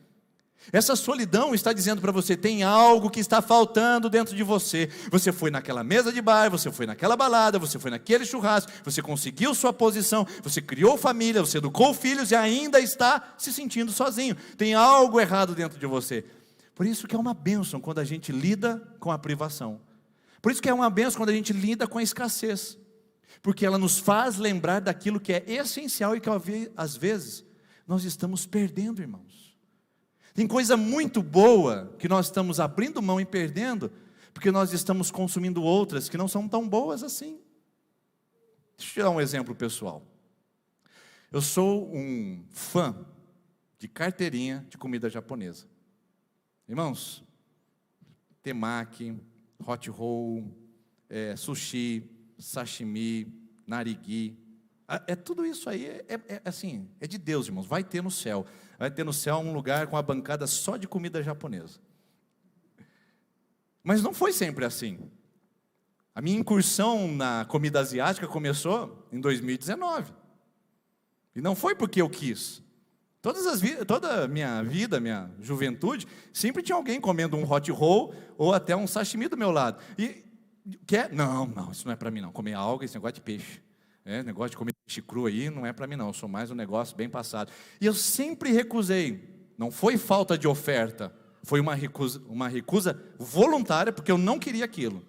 Essa solidão está dizendo para você, tem algo que está faltando dentro de você. Você foi naquela mesa de bar, você foi naquela balada, você foi naquele churrasco, você conseguiu sua posição, você criou família, você educou filhos e ainda está se sentindo sozinho. Tem algo errado dentro de você. Por isso que é uma bênção quando a gente lida com a privação. Por isso que é uma bênção quando a gente lida com a escassez. Porque ela nos faz lembrar daquilo que é essencial e que às vezes nós estamos perdendo, irmãos. Tem coisa muito boa que nós estamos abrindo mão e perdendo, porque nós estamos consumindo outras que não são tão boas assim. Deixa eu te dar um exemplo pessoal. Eu sou um fã de carteirinha de comida japonesa. Irmãos, temaki, hot roll, sushi, sashimi, narigi, tudo isso aí assim, é de Deus, irmãos. Vai ter no céu um lugar com a bancada só de comida japonesa. Mas não foi sempre assim. A minha incursão na comida asiática começou em 2019. E não foi porque eu quis. Toda a minha vida, minha juventude, sempre tinha alguém comendo um hot roll ou até um sashimi do meu lado. E não, isso não é para mim não. Comer alga, esse negócio de peixe. Negócio de comer peixe cru aí não é para mim não. Eu sou mais um negócio bem passado. E eu sempre recusei. Não foi falta de oferta. Foi uma recusa voluntária, porque eu não queria aquilo.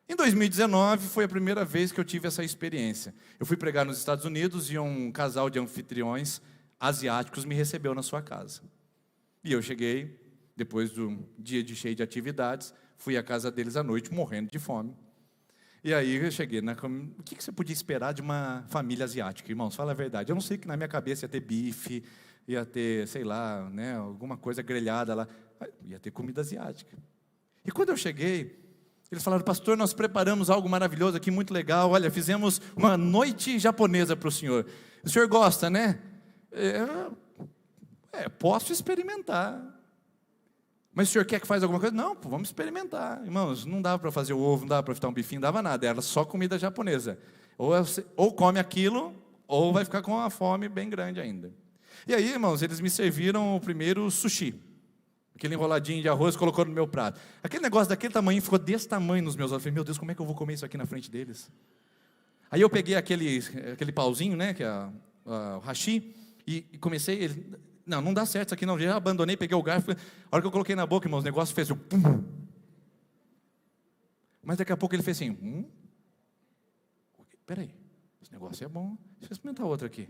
Em 2019 foi a primeira vez que eu tive essa experiência. Eu fui pregar nos Estados Unidos e um casal de anfitriões asiáticos me recebeu na sua casa. E eu cheguei, depois do dia cheio de atividades, fui à casa deles à noite, morrendo de fome. E aí eu cheguei, o que você podia esperar de uma família asiática, irmãos? Fala a verdade. Eu não sei que na minha cabeça ia ter bife, ia ter, sei lá, alguma coisa grelhada lá. Ia ter comida asiática. E quando eu cheguei, eles falaram, pastor, nós preparamos algo maravilhoso aqui, muito legal. Olha, fizemos uma noite japonesa para o senhor. O senhor gosta, né? Posso experimentar. Mas o senhor quer que faça alguma coisa? Não, vamos experimentar. Irmãos, não dava para fazer o ovo, não dava para fritar um bifinho, não dava nada. Era só comida japonesa. Ou come aquilo, ou vai ficar com uma fome bem grande ainda. E aí, irmãos, eles me serviram o primeiro sushi. Aquele enroladinho de arroz, colocou no meu prato. Aquele negócio daquele tamanho, ficou desse tamanho nos meus olhos. Eu falei, meu Deus, como é que eu vou comer isso aqui na frente deles? Aí eu peguei aquele pauzinho, que é o hashi, e comecei, não dá certo isso aqui não, já abandonei, peguei o garfo, a hora que eu coloquei na boca, irmãos, o negócio fez pum. Mas daqui a pouco ele fez assim, peraí, esse negócio é bom, deixa eu experimentar outro aqui.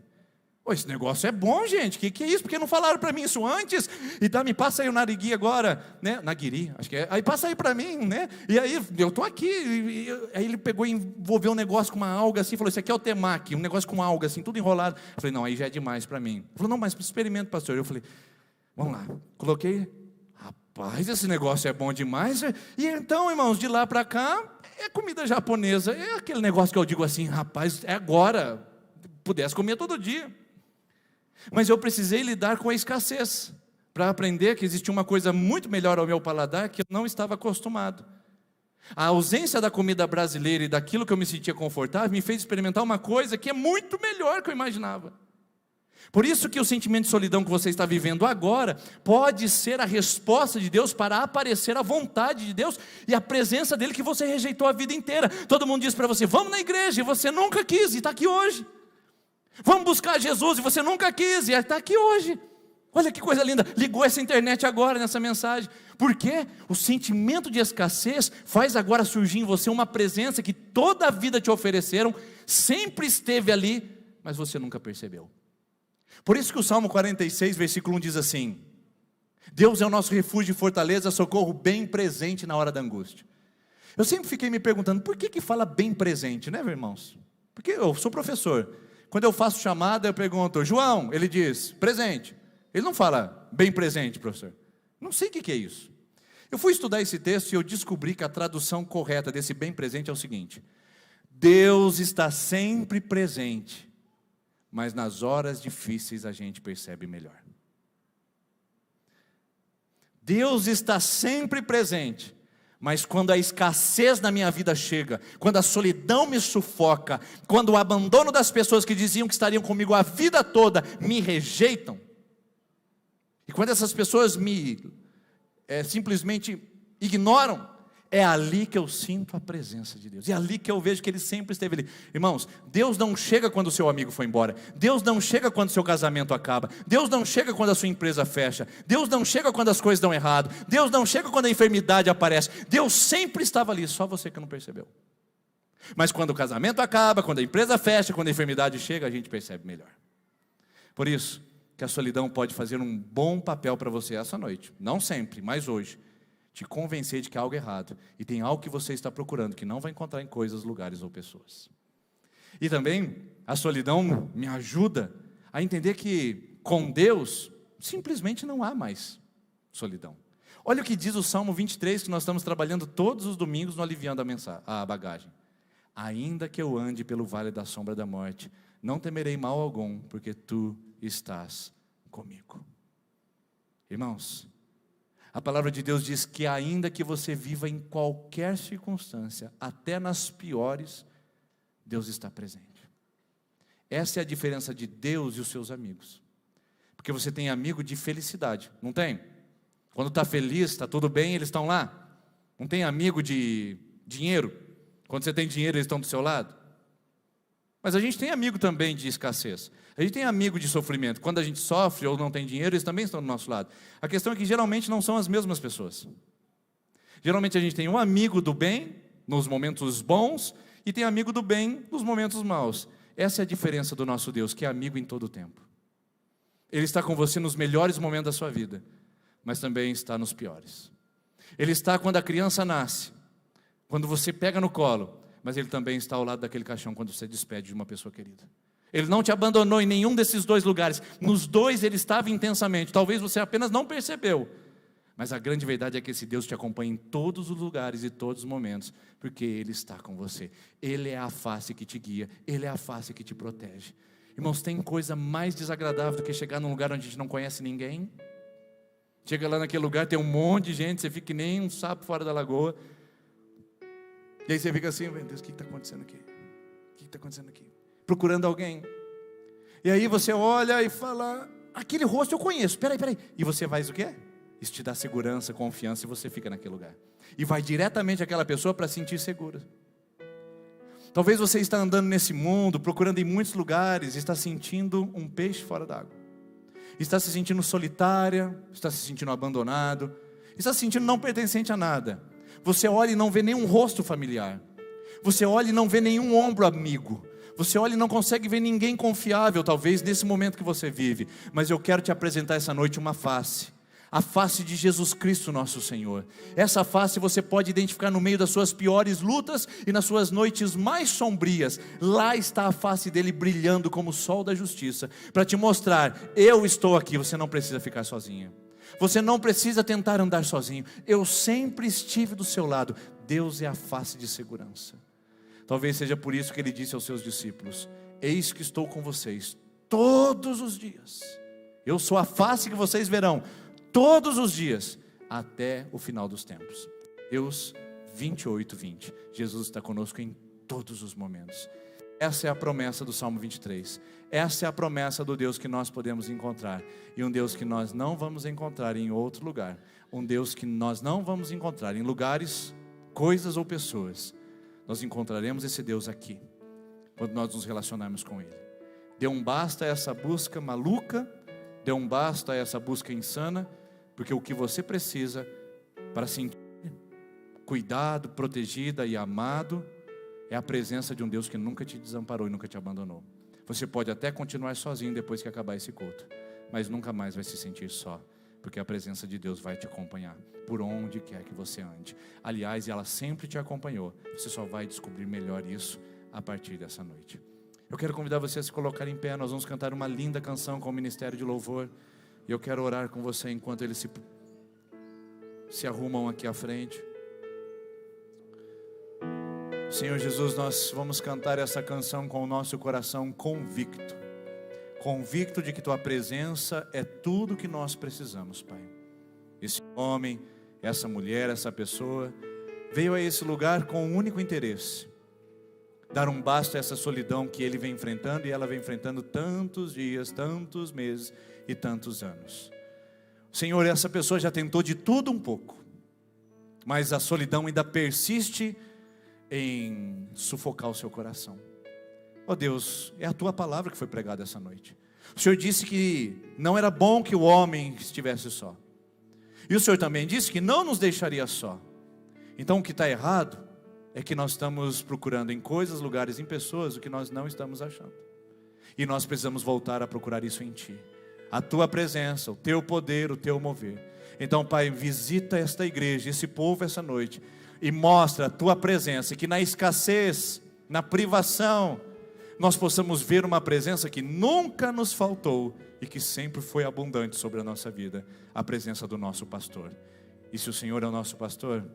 Pô, esse negócio é bom, gente, que é isso? Por que não falaram para mim isso antes? E tá, me passa aí o narigui agora, né? Naguiri, acho que é. Aí passa aí para mim, né? E aí, eu tô aqui, aí ele pegou e envolveu um negócio com uma alga assim, falou, isso aqui é o temaki, um negócio com alga assim, tudo enrolado. Eu falei, não, aí já é demais para mim. Ele falou, não, mas experimenta, pastor. Eu falei, vamos lá. Coloquei, rapaz, esse negócio é bom demais. E então, irmãos, de lá para cá, é comida japonesa. É aquele negócio que eu digo assim, rapaz, é agora. Pudesse comer todo dia. Mas eu precisei lidar com a escassez, para aprender que existia uma coisa muito melhor ao meu paladar, que eu não estava acostumado. A ausência da comida brasileira e daquilo que eu me sentia confortável, me fez experimentar uma coisa que é muito melhor que eu imaginava. Por isso que o sentimento de solidão que você está vivendo agora, pode ser a resposta de Deus para aparecer a vontade de Deus, e a presença dEle que você rejeitou a vida inteira. Todo mundo diz para você, vamos na igreja, e você nunca quis, e está aqui hoje. Vamos buscar Jesus, e você nunca quis, e está aqui hoje. Olha que coisa linda, ligou essa internet agora nessa mensagem. Por quê? O sentimento de escassez faz agora surgir em você uma presença que toda a vida te ofereceram, sempre esteve ali, mas você nunca percebeu. Por isso que o Salmo 46, versículo 1 diz assim, Deus é o nosso refúgio e fortaleza, socorro bem presente na hora da angústia. Eu sempre fiquei me perguntando, por que fala bem presente, né, meus irmãos? Porque eu sou professor. Quando eu faço chamada, eu pergunto, João, ele diz, presente. Ele não fala, bem presente, professor. Não sei o que é isso. Eu fui estudar esse texto e eu descobri que a tradução correta desse bem presente é o seguinte, Deus está sempre presente, mas nas horas difíceis a gente percebe melhor. Deus está sempre presente, mas quando a escassez na minha vida chega, quando a solidão me sufoca, quando o abandono das pessoas que diziam que estariam comigo a vida toda me rejeitam, e quando essas pessoas me simplesmente ignoram, é ali que eu sinto a presença de Deus, é ali que eu vejo que Ele sempre esteve ali. Irmãos, Deus não chega quando o seu amigo foi embora, Deus não chega quando o seu casamento acaba, Deus não chega quando a sua empresa fecha, Deus não chega quando as coisas dão errado, Deus não chega quando a enfermidade aparece, Deus sempre estava ali, só você que não percebeu. Mas quando o casamento acaba, quando a empresa fecha, quando a enfermidade chega, a gente percebe melhor. Por isso que a solidão pode fazer um bom papel para você essa noite, não sempre, mas hoje, te convencer de que há algo errado, e tem algo que você está procurando, que não vai encontrar em coisas, lugares ou pessoas. E também, a solidão me ajuda a entender que, com Deus, simplesmente não há mais solidão. Olha o que diz o Salmo 23, que nós estamos trabalhando todos os domingos no Aliviando a Bagagem. Ainda que eu ande pelo vale da sombra da morte, não temerei mal algum, porque Tu estás comigo. Irmãos, a palavra de Deus diz que ainda que você viva em qualquer circunstância, até nas piores, Deus está presente. Essa é a diferença de Deus e os seus amigos. Porque você tem amigo de felicidade, não tem? Quando está feliz, está tudo bem, eles estão lá. Não tem amigo de dinheiro? Quando você tem dinheiro, eles estão do seu lado? Mas a gente tem amigo também de escassez. A gente tem amigo de sofrimento. Quando a gente sofre ou não tem dinheiro, eles também estão do nosso lado. A questão é que geralmente não são as mesmas pessoas. Geralmente a gente tem um amigo do bem nos momentos bons e tem amigo do bem nos momentos maus. Essa é a diferença do nosso Deus, que é amigo em todo o tempo. Ele está com você nos melhores momentos da sua vida, mas também está nos piores. Ele está quando a criança nasce, quando você pega no colo, mas Ele também está ao lado daquele caixão quando você despede de uma pessoa querida. Ele não te abandonou em nenhum desses dois lugares. Nos dois Ele estava intensamente. Talvez você apenas não percebeu. Mas a grande verdade é que esse Deus te acompanha em todos os lugares e todos os momentos, porque Ele está com você. Ele é a face que te guia. Ele é a face que te protege. Irmãos, tem coisa mais desagradável do que chegar num lugar onde a gente não conhece ninguém? Chega lá naquele lugar, tem um monte de gente, você fica que nem um sapo fora da lagoa. E aí você fica assim, meu Deus, o que está acontecendo aqui? O que está acontecendo aqui? Procurando alguém. E aí você olha e fala, aquele rosto eu conheço, peraí. E você faz o quê? Isso te dá segurança, confiança, e você fica naquele lugar. E vai diretamente àquela pessoa para sentir segura. Talvez você está andando nesse mundo, procurando em muitos lugares, e está sentindo um peixe fora d'água. Está se sentindo solitária, está se sentindo abandonado, está se sentindo não pertencente a nada. Você olha e não vê nenhum rosto familiar. Você olha e não vê nenhum ombro amigo. Você olha e não consegue ver ninguém confiável, talvez, nesse momento que você vive. Mas eu quero te apresentar essa noite uma face. A face de Jesus Cristo, nosso Senhor. Essa face você pode identificar no meio das suas piores lutas e nas suas noites mais sombrias. Lá está a face dele brilhando como o sol da justiça, para te mostrar: eu estou aqui, você não precisa ficar sozinha. Você não precisa tentar andar sozinho. Eu sempre estive do seu lado. Deus é a face de segurança. Talvez seja por isso que ele disse aos seus discípulos: eis que estou com vocês todos os dias. Eu sou a face que vocês verão todos os dias, até o final dos tempos. Deus 28:20. Jesus está conosco em todos os momentos. Essa é a promessa do Salmo 23. Essa é a promessa do Deus que nós podemos encontrar. E um Deus que nós não vamos encontrar em outro lugar. Um Deus que nós não vamos encontrar em lugares, coisas ou pessoas. Nós encontraremos esse Deus aqui, quando nós nos relacionarmos com Ele. Dê um basta a essa busca maluca, dê um basta a essa busca insana, porque o que você precisa para sentir cuidado, protegida e amado, é a presença de um Deus que nunca te desamparou e nunca te abandonou. Você pode até continuar sozinho depois que acabar esse culto, mas nunca mais vai se sentir só, porque a presença de Deus vai te acompanhar por onde quer que você ande. Aliás, ela sempre te acompanhou. Você só vai descobrir melhor isso a partir dessa noite. Eu quero convidar você a se colocar em pé. Nós vamos cantar uma linda canção com o Ministério de Louvor. E eu quero orar com você enquanto eles se arrumam aqui à frente. Senhor Jesus, nós vamos cantar essa canção com o nosso coração convicto. Convicto de que Tua presença é tudo que nós precisamos, Pai. Esse homem, essa mulher, essa pessoa veio a esse lugar com um único interesse: dar um basta a essa solidão que ele vem enfrentando e ela vem enfrentando tantos dias, tantos meses e tantos anos. Senhor, essa pessoa já tentou de tudo um pouco, mas a solidão ainda persiste em sufocar o seu coração. Ó Deus, é a Tua palavra que foi pregada essa noite. O Senhor disse que não era bom que o homem estivesse só. E o Senhor também disse que não nos deixaria só. Então o que está errado é que nós estamos procurando em coisas, lugares, em pessoas o que nós não estamos achando. E nós precisamos voltar a procurar isso em Ti. A Tua presença, o Teu poder, o Teu mover. Então, Pai, visita esta igreja, esse povo essa noite, e mostra a Tua presença, que na escassez, na privação, nós possamos ver uma presença que nunca nos faltou e que sempre foi abundante sobre a nossa vida, a presença do nosso pastor. E se o Senhor é o nosso pastor,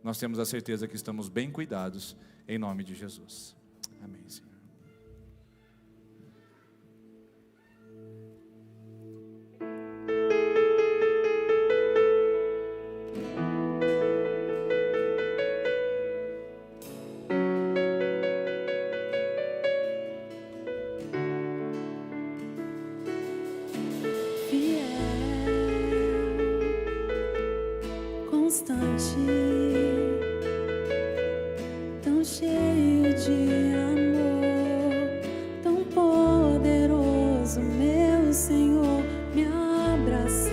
nós temos a certeza que estamos bem cuidados, em nome de Jesus. Amém, Senhor. Constante, tão cheio de amor, tão poderoso, meu Senhor, me abraças,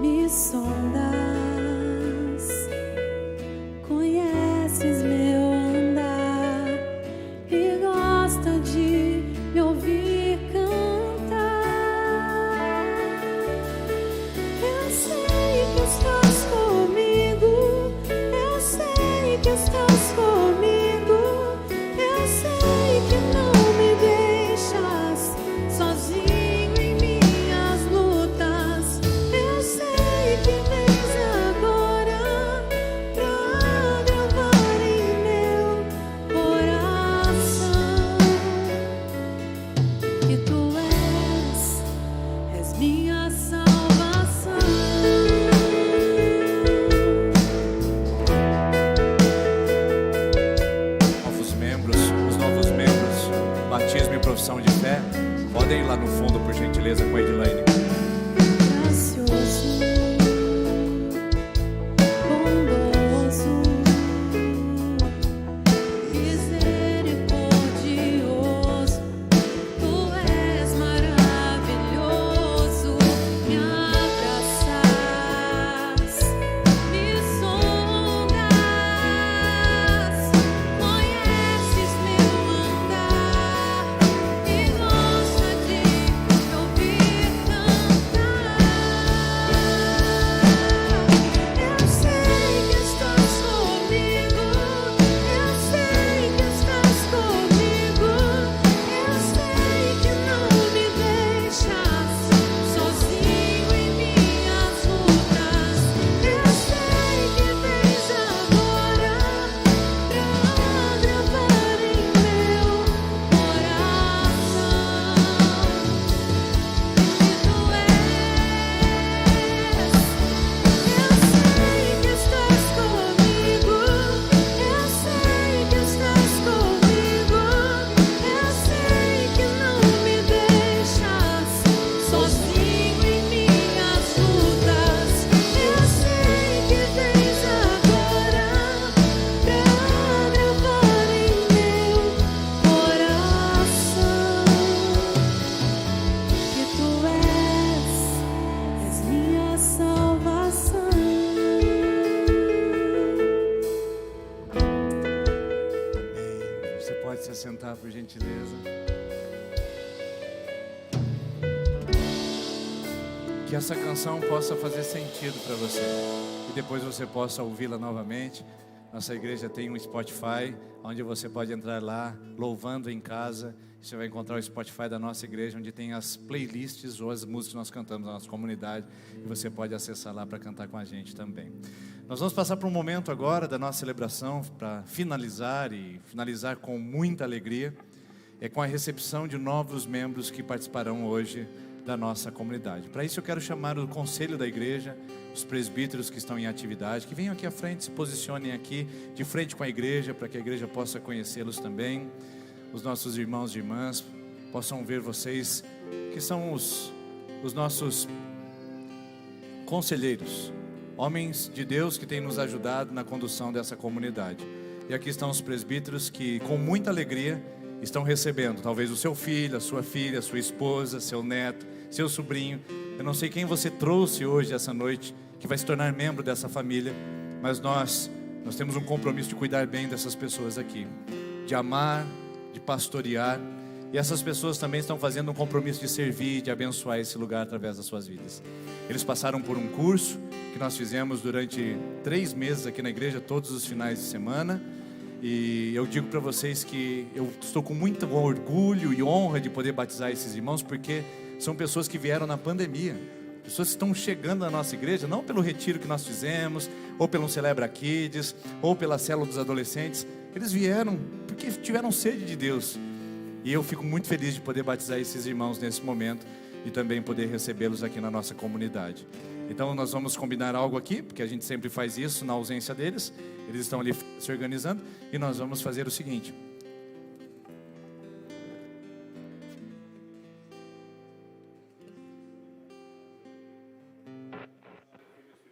me sondas, conheces meu andar e gosta de me ouvir cantar. Eu sei que estás comigo, eu sei que estás comigo, eu sei que não me deixas sozinho em minhas lutas. Eu sei que vens agora pra gravar em meu coração que Tu és minha salvação. Os novos membros, batismo e profissão de fé, podem ir lá no fundo, por gentileza, com a Edilane. Gracioso, bondoso, misericordioso, Tu és maravilhoso, me abraças, me sondas, conheces meu que essa canção possa fazer sentido para você e depois você possa ouvi-la novamente. Nossa igreja tem um Spotify, onde você pode entrar lá, louvando em casa. Você vai encontrar o Spotify da nossa igreja, onde tem as playlists ou as músicas que nós cantamos na nossa comunidade. E você pode acessar lá para cantar com a gente também. Nós vamos passar por um momento agora da nossa celebração, para finalizar e finalizar com muita alegria. É com a recepção de novos membros que participarão hoje da nossa comunidade. Para isso eu quero chamar o conselho da igreja, os presbíteros que estão em atividade, que venham aqui à frente, se posicionem aqui de frente com a igreja, para que a igreja possa conhecê-los também. Os nossos irmãos e irmãs possam ver vocês, que são os nossos conselheiros, homens de Deus que têm nos ajudado na condução dessa comunidade. E aqui estão os presbíteros que com muita alegria estão recebendo, talvez o seu filho, a sua filha, a sua esposa, seu neto, seu sobrinho. Eu não sei quem você trouxe hoje, essa noite, que vai se tornar membro dessa família, mas nós temos um compromisso de cuidar bem dessas pessoas aqui, de amar, de pastorear, e essas pessoas também estão fazendo um compromisso de servir, de abençoar esse lugar através das suas vidas. Eles passaram por um curso que nós fizemos durante 3 meses aqui na igreja, todos os finais de semana. E eu digo para vocês que eu estou com muito orgulho e honra de poder batizar esses irmãos, porque são pessoas que vieram na pandemia, pessoas que estão chegando na nossa igreja, não pelo retiro que nós fizemos, ou pelo Celebra Kids, ou pela célula dos adolescentes. Eles vieram porque tiveram sede de Deus. E eu fico muito feliz de poder batizar esses irmãos nesse momento e também poder recebê-los aqui na nossa comunidade. Então nós vamos combinar algo aqui, porque a gente sempre faz isso na ausência deles. Eles estão ali se organizando e nós vamos fazer o seguinte.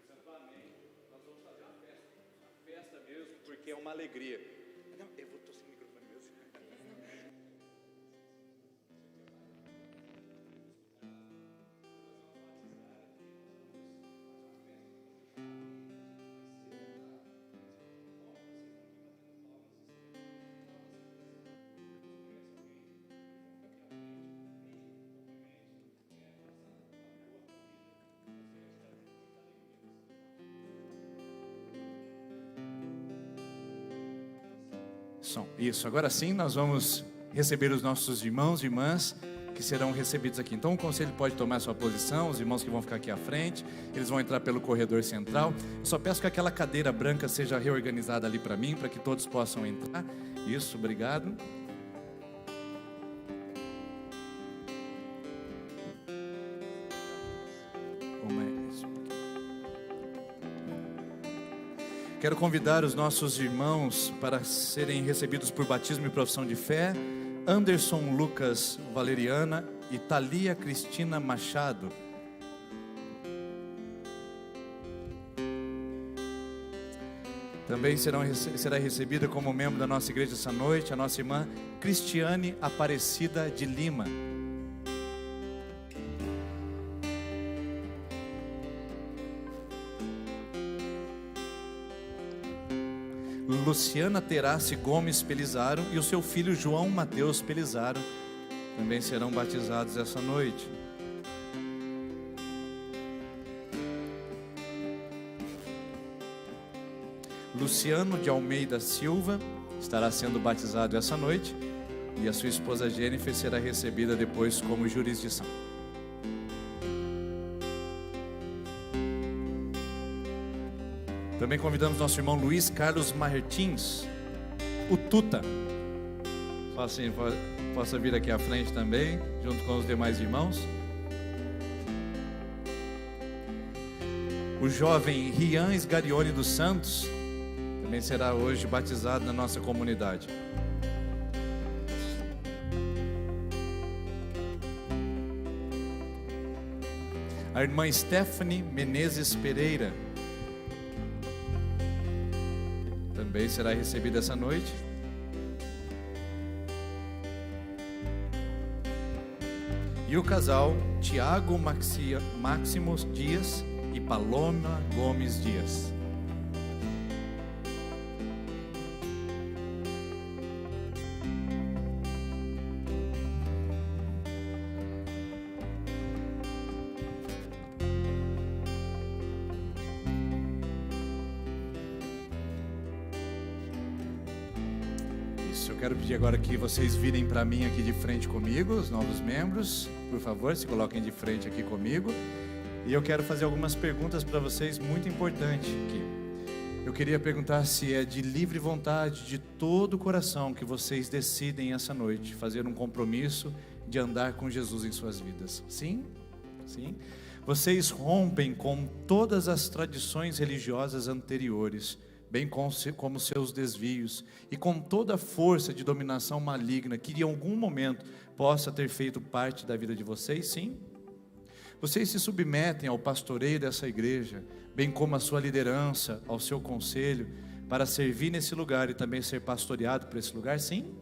Nós vamos fazer uma festa mesmo, porque é uma alegria. Eu vou tossir o microfone mesmo. Isso, agora sim nós vamos receber os nossos irmãos e irmãs que serão recebidos aqui. Então o conselho pode tomar sua posição, os irmãos que vão ficar aqui à frente, eles vão entrar pelo corredor central. Eu só peço que aquela cadeira branca seja reorganizada ali para mim, para que todos possam entrar. Isso, obrigado. Quero convidar os nossos irmãos para serem recebidos por batismo e profissão de fé. Anderson Lucas Valeriana e Thalia Cristina Machado. Também será recebida como membro da nossa igreja essa noite a nossa irmã Cristiane Aparecida de Lima. Luciana Terace Gomes Pelizaro e o seu filho João Mateus Pelizaro também serão batizados essa noite. Luciano de Almeida Silva estará sendo batizado essa noite e a sua esposa Jennifer será recebida depois como jurisdição. Também convidamos nosso irmão Luiz Carlos Martins, o Tuta. Só assim, possa vir aqui à frente também, junto com os demais irmãos. O jovem Rian Sgarione dos Santos também será hoje batizado na nossa comunidade. A irmã Stephanie Menezes Pereira também será recebida essa noite. E o casal Tiago Máximos Dias e Paloma Gomes Dias. quero pedir agora que vocês virem para mim aqui de frente comigo, os novos membros, por favor, se coloquem de frente aqui comigo. E eu quero fazer algumas perguntas para vocês muito importantes aqui. Eu queria perguntar se é de livre vontade, de todo o coração, que vocês decidem essa noite fazer um compromisso de andar com Jesus em suas vidas. Sim? Sim? Vocês rompem com todas as tradições religiosas anteriores, bem como seus desvios, e com toda a força de dominação maligna que em algum momento possa ter feito parte da vida de vocês, sim? Vocês se submetem ao pastoreio dessa igreja, bem como à sua liderança, ao seu conselho, para servir nesse lugar e também ser pastoreado por esse lugar, sim?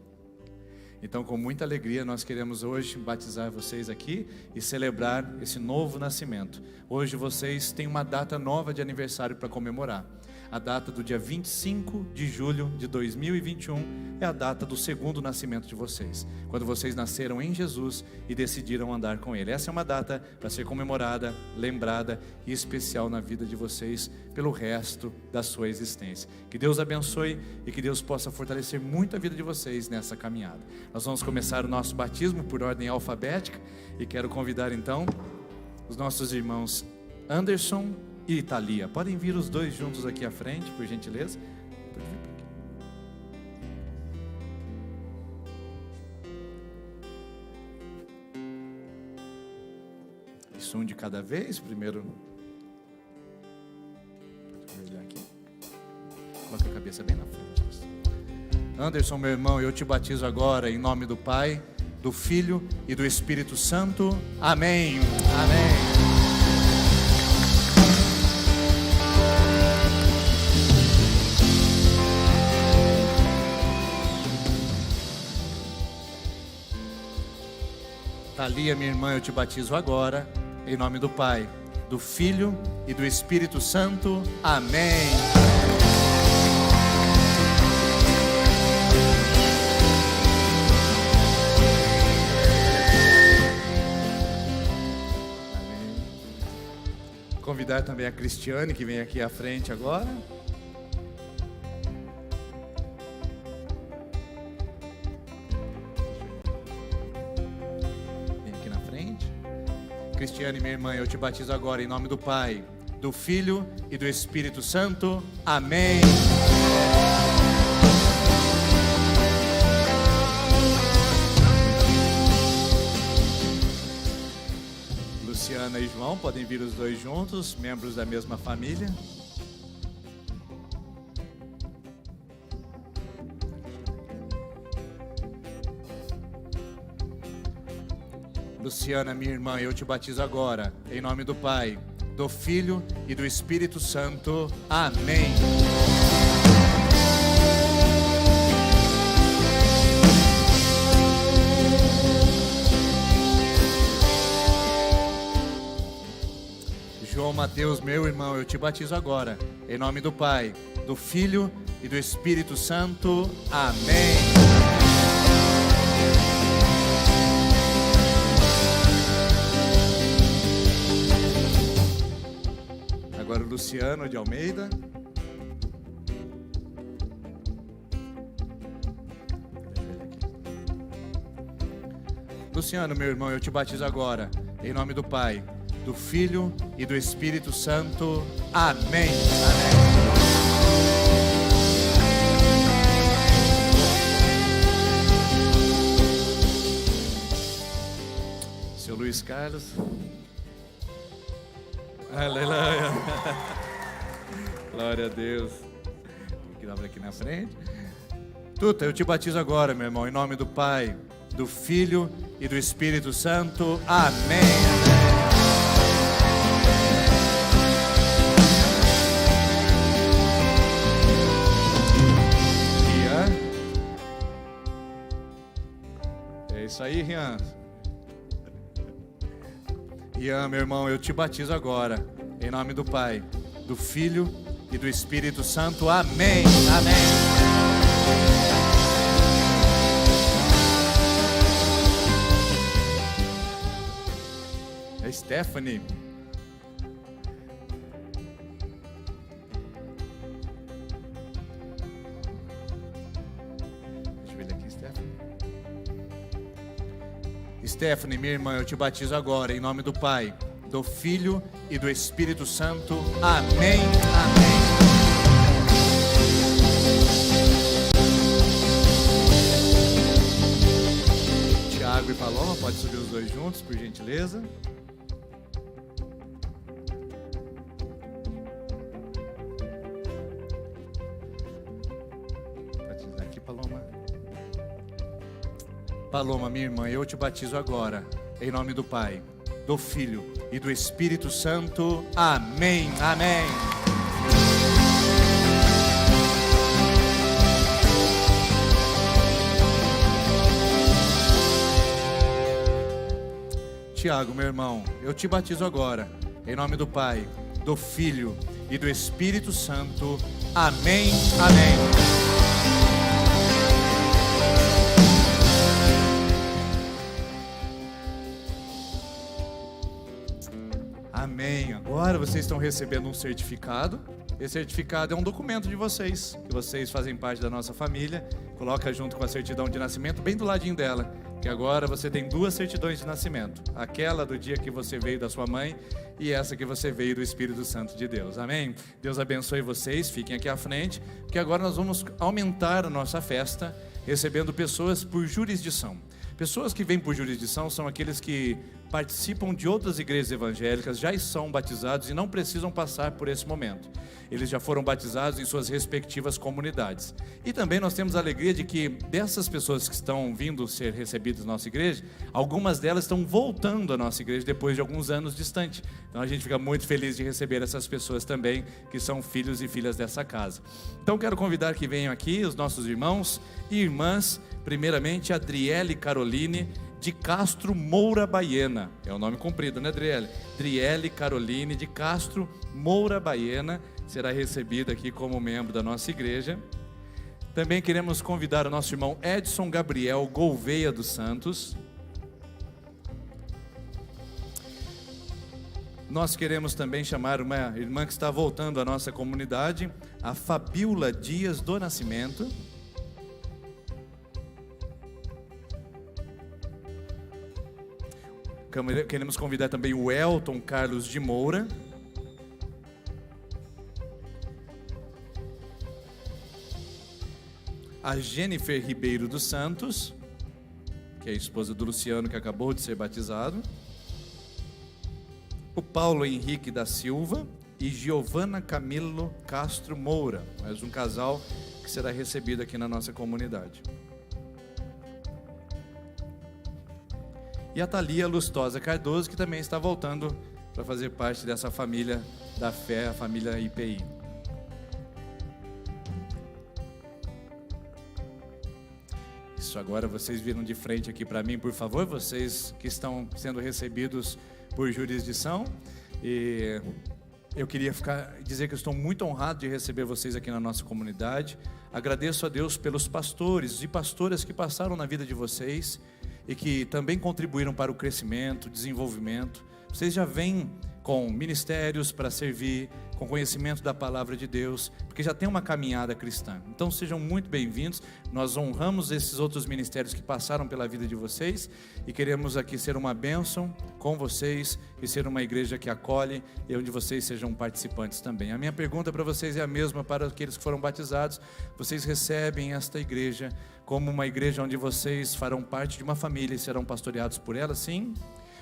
Então, com muita alegria, nós queremos hoje batizar vocês aqui e celebrar esse novo nascimento. Hoje vocês têm uma data nova de aniversário para comemorar. A data do dia 25 de julho de 2021 é a data do segundo nascimento de vocês, quando vocês nasceram em Jesus e decidiram andar com Ele. Essa é uma data para ser comemorada, lembrada e especial na vida de vocês pelo resto da sua existência. Que Deus abençoe e que Deus possa fortalecer muito a vida de vocês nessa caminhada. Nós vamos começar o nosso batismo por ordem alfabética e quero convidar então os nossos irmãos Anderson e Thalia. Podem vir os dois juntos aqui à frente, por gentileza. Isso, um de cada vez. Primeiro, deixa eu olhar aqui. Coloca a cabeça bem na frente. Anderson, meu irmão, eu te batizo agora em nome do Pai, do Filho e do Espírito Santo. Amém. Amém. Thalia, minha irmã, eu te batizo agora, em nome do Pai, do Filho e do Espírito Santo. Amém. Amém. Convidar também a Cristiane, que vem aqui à frente agora. Cristiane, minha irmã, eu te batizo agora em nome do Pai, do Filho e do Espírito Santo. Amém. Luciana e João, podem vir os dois juntos, membros da mesma família. Luciana, minha irmã, eu te batizo agora, em nome do Pai, do Filho e do Espírito Santo. Amém. João Mateus, meu irmão, eu te batizo agora, em nome do Pai, do Filho e do Espírito Santo. Amém. Agora o Luciano de Almeida. Luciano, meu irmão, eu te batizo agora, em nome do Pai, do Filho e do Espírito Santo. Amém. Amém. Seu Luiz Carlos. Aleluia. Glória a Deus. Que dá aqui na frente. Tuta, eu te batizo agora, meu irmão, em nome do Pai, do Filho e do Espírito Santo. Amém. Rian. É isso aí, Rian. Rian, meu irmão, eu te batizo agora, em nome do Pai, do Filho e do Espírito Santo. Amém. Amém. É Stephanie. Deixa eu ver aqui, Stephanie, minha irmã, eu te batizo agora em nome do Pai, do Filho e do Espírito Santo. Amém, amém. Tiago e Paloma, pode subir os dois juntos, por gentileza. Batizar aqui, Paloma. Paloma, minha irmã, eu te batizo agora, em nome do Pai, do Filho e do Espírito Santo. Amém, amém. Tiago, meu irmão, eu te batizo agora, em nome do Pai, do Filho e do Espírito Santo. Amém, amém. Amém. Agora vocês estão recebendo um certificado. Esse certificado é um documento de vocês, que vocês fazem parte da nossa família. Coloca junto com a certidão de nascimento, bem do ladinho dela. Que agora você tem 2 certidões de nascimento. Aquela do dia que você veio da sua mãe e essa que você veio do Espírito Santo de Deus. Amém? Deus abençoe vocês, fiquem aqui à frente, porque agora nós vamos aumentar a nossa festa, recebendo pessoas por jurisdição. Pessoas que vêm por jurisdição são aqueles que participam de outras igrejas evangélicas, já são batizados e não precisam passar por esse momento. Eles já foram batizados em suas respectivas comunidades. E também nós temos a alegria de que dessas pessoas que estão vindo ser recebidas na nossa igreja, algumas delas estão voltando à nossa igreja depois de alguns anos distante. Então a gente fica muito feliz de receber essas pessoas também, que são filhos e filhas dessa casa. Então quero convidar que venham aqui os nossos irmãos e irmãs, primeiramente Adriele Caroline de Castro Moura Baiena. É o nome comprido, né, Adriele? Adriele Caroline de Castro Moura Baiena será recebida aqui como membro da nossa igreja. Também queremos convidar o nosso irmão Edson Gabriel Gouveia dos Santos. Nós queremos também chamar uma irmã que está voltando à nossa comunidade, a Fabiola Dias do Nascimento. Queremos convidar também o Elton Carlos de Moura. A Jennifer Ribeiro dos Santos, que é a esposa do Luciano, que acabou de ser batizado. O Paulo Henrique da Silva e Giovana Camilo Castro Moura, mais um casal que será recebido aqui na nossa comunidade. E a Thalia Lustosa Cardoso, que também está voltando para fazer parte dessa família da fé, a família IPI. Isso, agora vocês viram de frente aqui para mim, por favor, vocês que estão sendo recebidos por jurisdição. E eu queria dizer que eu estou muito honrado de receber vocês aqui na nossa comunidade. Agradeço a Deus pelos pastores e pastoras que passaram na vida de vocês e que também contribuíram para o crescimento, desenvolvimento. Vocês já vêm com ministérios para servir, com conhecimento da palavra de Deus, porque já tem uma caminhada cristã. Então sejam muito bem-vindos. Nós honramos esses outros ministérios que passaram pela vida de vocês e queremos aqui ser uma bênção com vocês e ser uma igreja que acolhe e onde vocês sejam participantes também. A minha pergunta para vocês é a mesma para aqueles que foram batizados. Vocês recebem esta igreja como uma igreja onde vocês farão parte de uma família e serão pastoreados por ela, sim?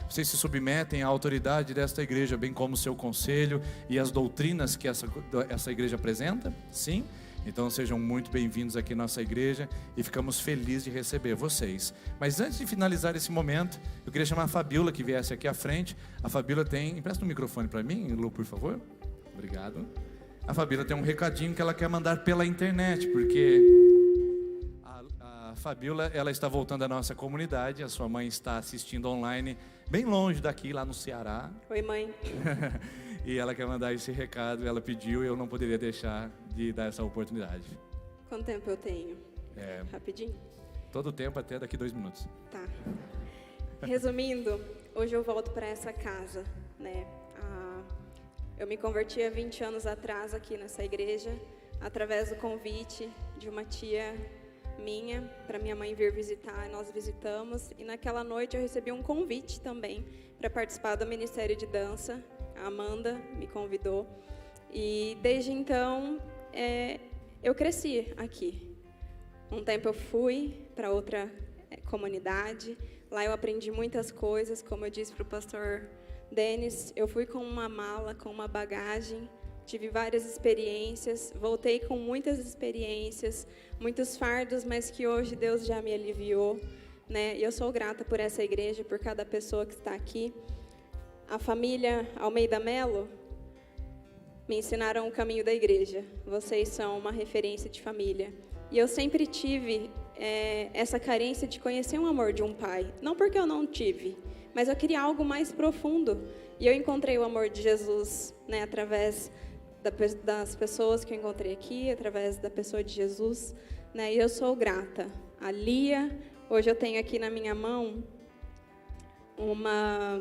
Vocês se submetem à autoridade desta igreja, bem como o seu conselho e as doutrinas que essa igreja apresenta? Sim? Então sejam muito bem-vindos aqui na nossa igreja e ficamos felizes de receber vocês. Mas antes de finalizar esse momento, eu queria chamar a Fabiola que viesse aqui à frente. A Fabiola empresta um microfone para mim, Lu, por favor. Obrigado. A Fabiola tem um recadinho que ela quer mandar pela internet, porque a Fabiola, ela está voltando à nossa comunidade, a sua mãe está assistindo online, bem longe daqui, lá no Ceará. Oi, mãe. E ela quer mandar esse recado, ela pediu e eu não poderia deixar de dar essa oportunidade. Quanto tempo eu tenho? Rapidinho? Todo o tempo, até daqui 2 minutos. Tá. Resumindo, hoje eu volto para essa casa, né? Eu me converti há 20 anos atrás aqui nessa igreja, através do convite de uma tia minha, para minha mãe vir visitar, nós visitamos. E naquela noite eu recebi um convite também para participar do Ministério de Dança. A Amanda me convidou. E desde então eu cresci aqui. Um tempo eu fui para outra comunidade. Lá eu aprendi muitas coisas, como eu disse para o pastor Denis, eu fui com uma mala, com uma bagagem, tive várias experiências, voltei com muitas experiências, muitos fardos, mas que hoje Deus já me aliviou, né? E eu sou grata por essa igreja, por cada pessoa que está aqui. A família Almeida Melo me ensinaram o caminho da igreja. Vocês são uma referência de família. E eu sempre tive essa carência de conhecer um amor de um pai. Não porque eu não tive, mas eu queria algo mais profundo. E eu encontrei o amor de Jesus, né, através das pessoas que eu encontrei aqui, através da pessoa de Jesus, né, e eu sou grata. A Lia, hoje eu tenho aqui na minha mão uma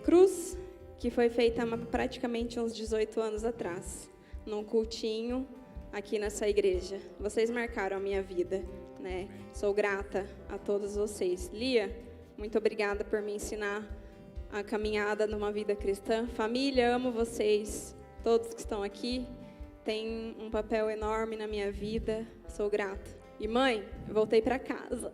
cruz que foi feita praticamente uns 18 anos atrás, num cultinho aqui nessa igreja. Vocês marcaram a minha vida, né? Sou grata a todos vocês. Lia, muito obrigada por me ensinar a caminhada numa vida cristã. Família, amo vocês. Todos que estão aqui têm um papel enorme na minha vida. Sou grata. E mãe, eu voltei para casa.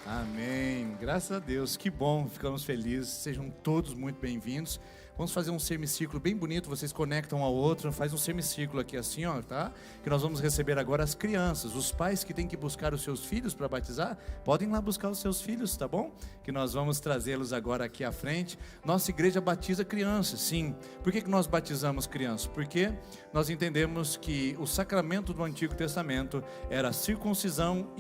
Amém. Graças a Deus. Que bom. Ficamos felizes. Sejam todos muito bem-vindos. Vamos fazer um semicírculo bem bonito, vocês conectam ao outro, faz um semicírculo aqui assim, ó, tá? Que nós vamos receber agora as crianças, os pais que têm que buscar os seus filhos para batizar, podem ir lá buscar os seus filhos, tá bom? Que nós vamos trazê-los agora aqui à frente. Nossa igreja batiza crianças, sim. Por que nós batizamos crianças? Porque nós entendemos que o sacramento do Antigo Testamento era circuncisão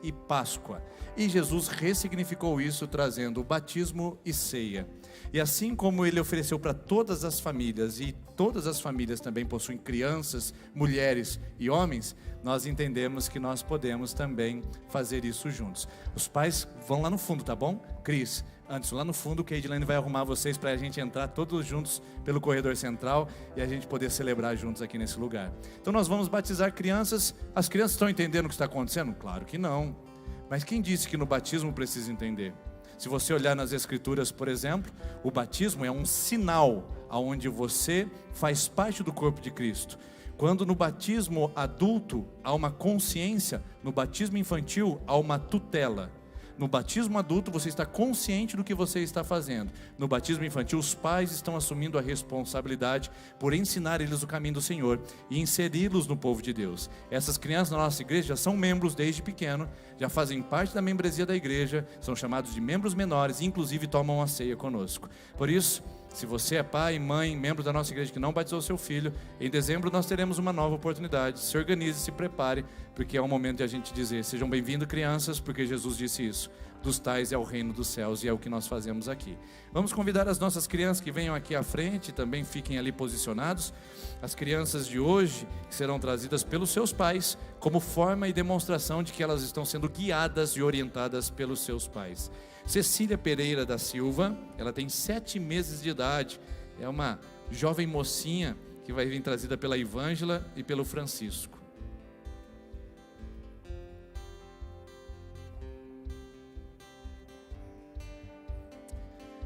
e Páscoa. E Jesus ressignificou isso trazendo o batismo e ceia. E assim como ele ofereceu para todas as famílias, e todas as famílias também possuem crianças, mulheres e homens, nós entendemos que nós podemos também fazer isso juntos. Os pais vão lá no fundo, tá bom? Cris, antes lá no fundo, que a Edilene vai arrumar vocês para a gente entrar todos juntos pelo corredor central e a gente poder celebrar juntos aqui nesse lugar. Então nós vamos batizar crianças. As crianças estão entendendo o que está acontecendo? Claro que não. Mas quem disse que no batismo precisa entender? Se você olhar nas Escrituras, por exemplo, o batismo é um sinal onde você faz parte do corpo de Cristo. Quando no batismo adulto há uma consciência, no batismo infantil há uma tutela. No batismo adulto você está consciente do que você está fazendo. No batismo infantil os pais estão assumindo a responsabilidade por ensinar eles o caminho do Senhor e inseri-los no povo de Deus. Essas crianças na nossa igreja já são membros desde pequeno, já fazem parte da membresia da igreja, são chamados de membros menores e inclusive tomam a ceia conosco. Por isso, se você é pai, mãe, membro da nossa igreja que não batizou seu filho, em dezembro nós teremos uma nova oportunidade. Se organize, se prepare, porque é o momento de a gente dizer: sejam bem-vindos crianças, porque Jesus disse isso. Dos tais é o reino dos céus, e é o que nós fazemos aqui. Vamos convidar as nossas crianças que venham aqui à frente, também fiquem ali posicionados. As crianças de hoje, que serão trazidas pelos seus pais, como forma e demonstração de que elas estão sendo guiadas e orientadas pelos seus pais. Cecília Pereira da Silva, ela tem 7 meses de idade, é uma jovem mocinha que vai vir trazida pela Ivângela e pelo Francisco.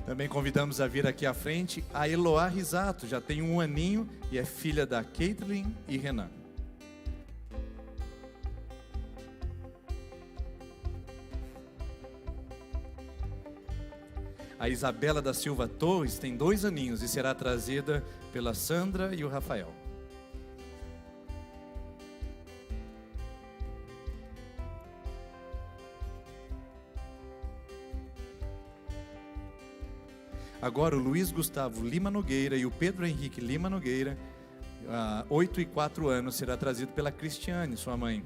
Também convidamos a vir aqui à frente a Eloá Risato, já tem 1 aninho e é filha da Caitlin e Renan. A Isabela da Silva Torres tem 2 aninhos e será trazida pela Sandra e o Rafael. Agora o Luiz Gustavo Lima Nogueira e o Pedro Henrique Lima Nogueira, 8 e 4 anos, será trazido pela Cristiane, sua mãe.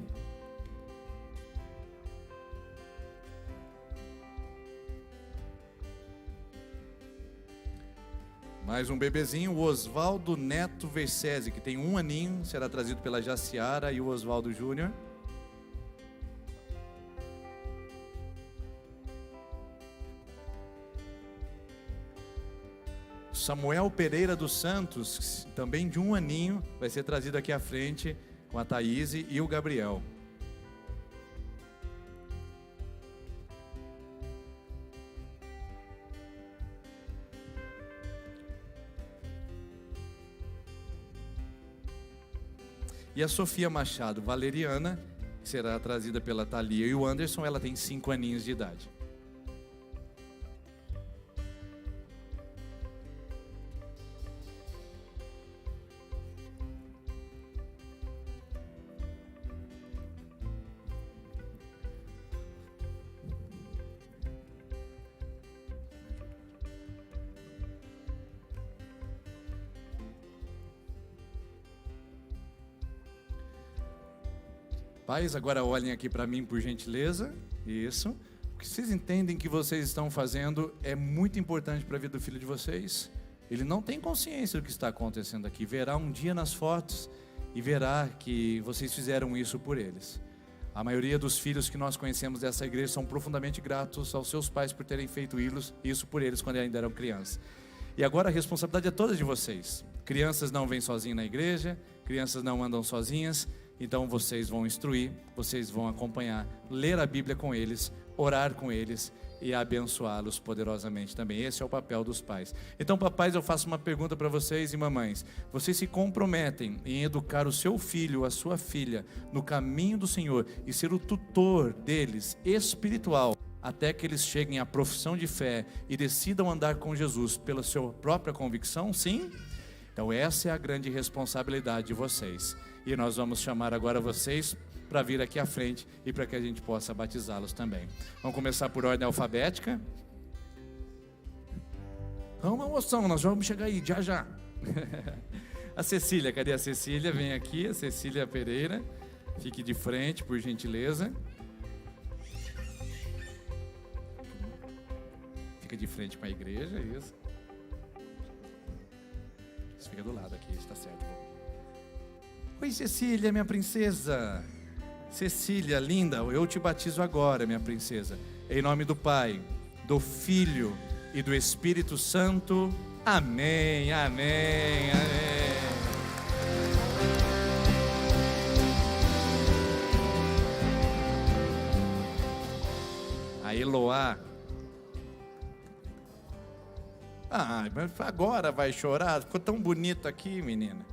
Mais um bebezinho, o Oswaldo Neto Versese, que tem 1 aninho, será trazido pela Jaciara e o Oswaldo Júnior. Samuel Pereira dos Santos, também de 1 aninho, vai ser trazido aqui à frente com a Thaís e o Gabriel. E a Sofia Machado Valeriana, que será trazida pela Thalia e o Anderson, ela tem 5 aninhos de idade. Pais, agora olhem aqui para mim, por gentileza. Isso. O que vocês entendem que vocês estão fazendo é muito importante para a vida do filho de vocês. Ele não tem consciência do que está acontecendo aqui. Verá um dia nas fotos e verá que vocês fizeram isso por eles. A maioria dos filhos que nós conhecemos dessa igreja são profundamente gratos aos seus pais por terem feito isso por eles quando ainda eram crianças. E agora a responsabilidade é toda de vocês. Crianças não vêm sozinhas na igreja, crianças não andam sozinhas. Então vocês vão instruir, vocês vão acompanhar, ler a Bíblia com eles, orar com eles e abençoá-los poderosamente também. Esse é o papel dos pais. Então, papais, eu faço uma pergunta para vocês e mamães. Vocês se comprometem em educar o seu filho, a sua filha, no caminho do Senhor e ser o tutor deles, espiritual, até que eles cheguem à profissão de fé e decidam andar com Jesus pela sua própria convicção? Sim? Então essa é a grande responsabilidade de vocês. E nós vamos chamar agora vocês para vir aqui à frente e para que a gente possa batizá-los também. Vamos começar por ordem alfabética. Vamos, moção, nós vamos chegar aí, já já. A Cecília, cadê a Cecília? Vem aqui, a Cecília Pereira. Fique de frente, por gentileza. Fica de frente para a igreja, isso. Você fica do lado aqui, está certo. Oi, Cecília, minha princesa. Cecília, linda, eu te batizo agora, minha princesa. Em nome do Pai, do Filho e do Espírito Santo. Amém, amém, amém. A Eloá. Ah, mas agora vai chorar? Ficou tão bonito aqui, menina.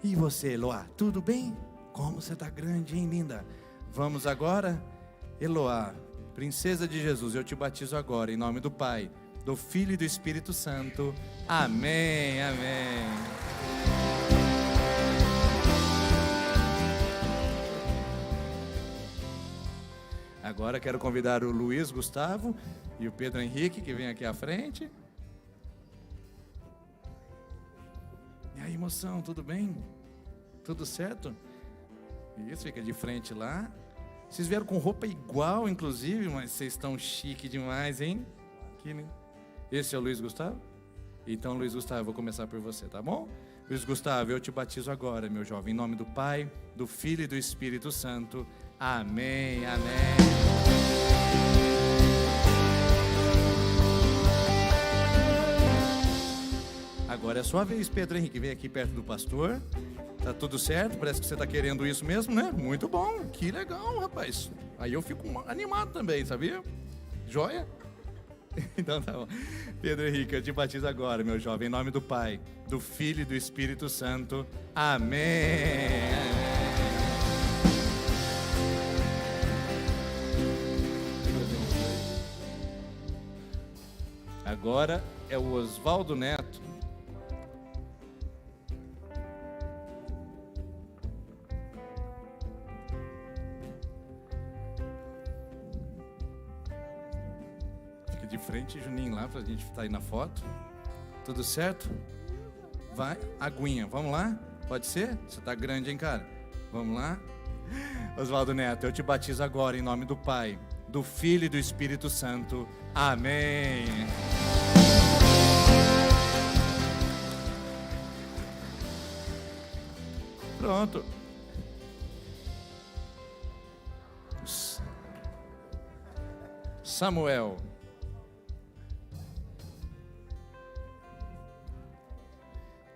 E você, Eloá, tudo bem? Como você está grande, hein, linda? Vamos agora? Eloá, princesa de Jesus, eu te batizo agora, em nome do Pai, do Filho e do Espírito Santo. Amém, amém. Agora quero convidar o Luiz Gustavo e o Pedro Henrique, que vem aqui à frente. E aí, moção, tudo bem? Tudo certo? Isso, fica de frente lá. Vocês vieram com roupa igual, inclusive, mas vocês estão chique demais, hein? Esse é o Luiz Gustavo? Então, Luiz Gustavo, eu vou começar por você, tá bom? Luiz Gustavo, eu te batizo agora, meu jovem, em nome do Pai, do Filho e do Espírito Santo. Amém, amém. Agora é a sua vez, Pedro Henrique. Vem aqui perto do pastor. Tá tudo certo? Parece que você tá querendo isso mesmo, né? Muito bom. Que legal, rapaz. Aí eu fico animado também, sabia? Joia? Então tá bom. Pedro Henrique, eu te batizo agora, meu jovem, em nome do Pai, do Filho e do Espírito Santo. Amém. Agora é o Oswaldo Neto. Fica de frente, Juninho, lá pra gente estar aí na foto. Tudo certo? Vai, aguinha, vamos lá? Pode ser? Você tá grande, hein, cara? Vamos lá? Oswaldo Neto, eu te batizo agora em nome do Pai, do Filho e do Espírito Santo. Amém. Pronto. Samuel.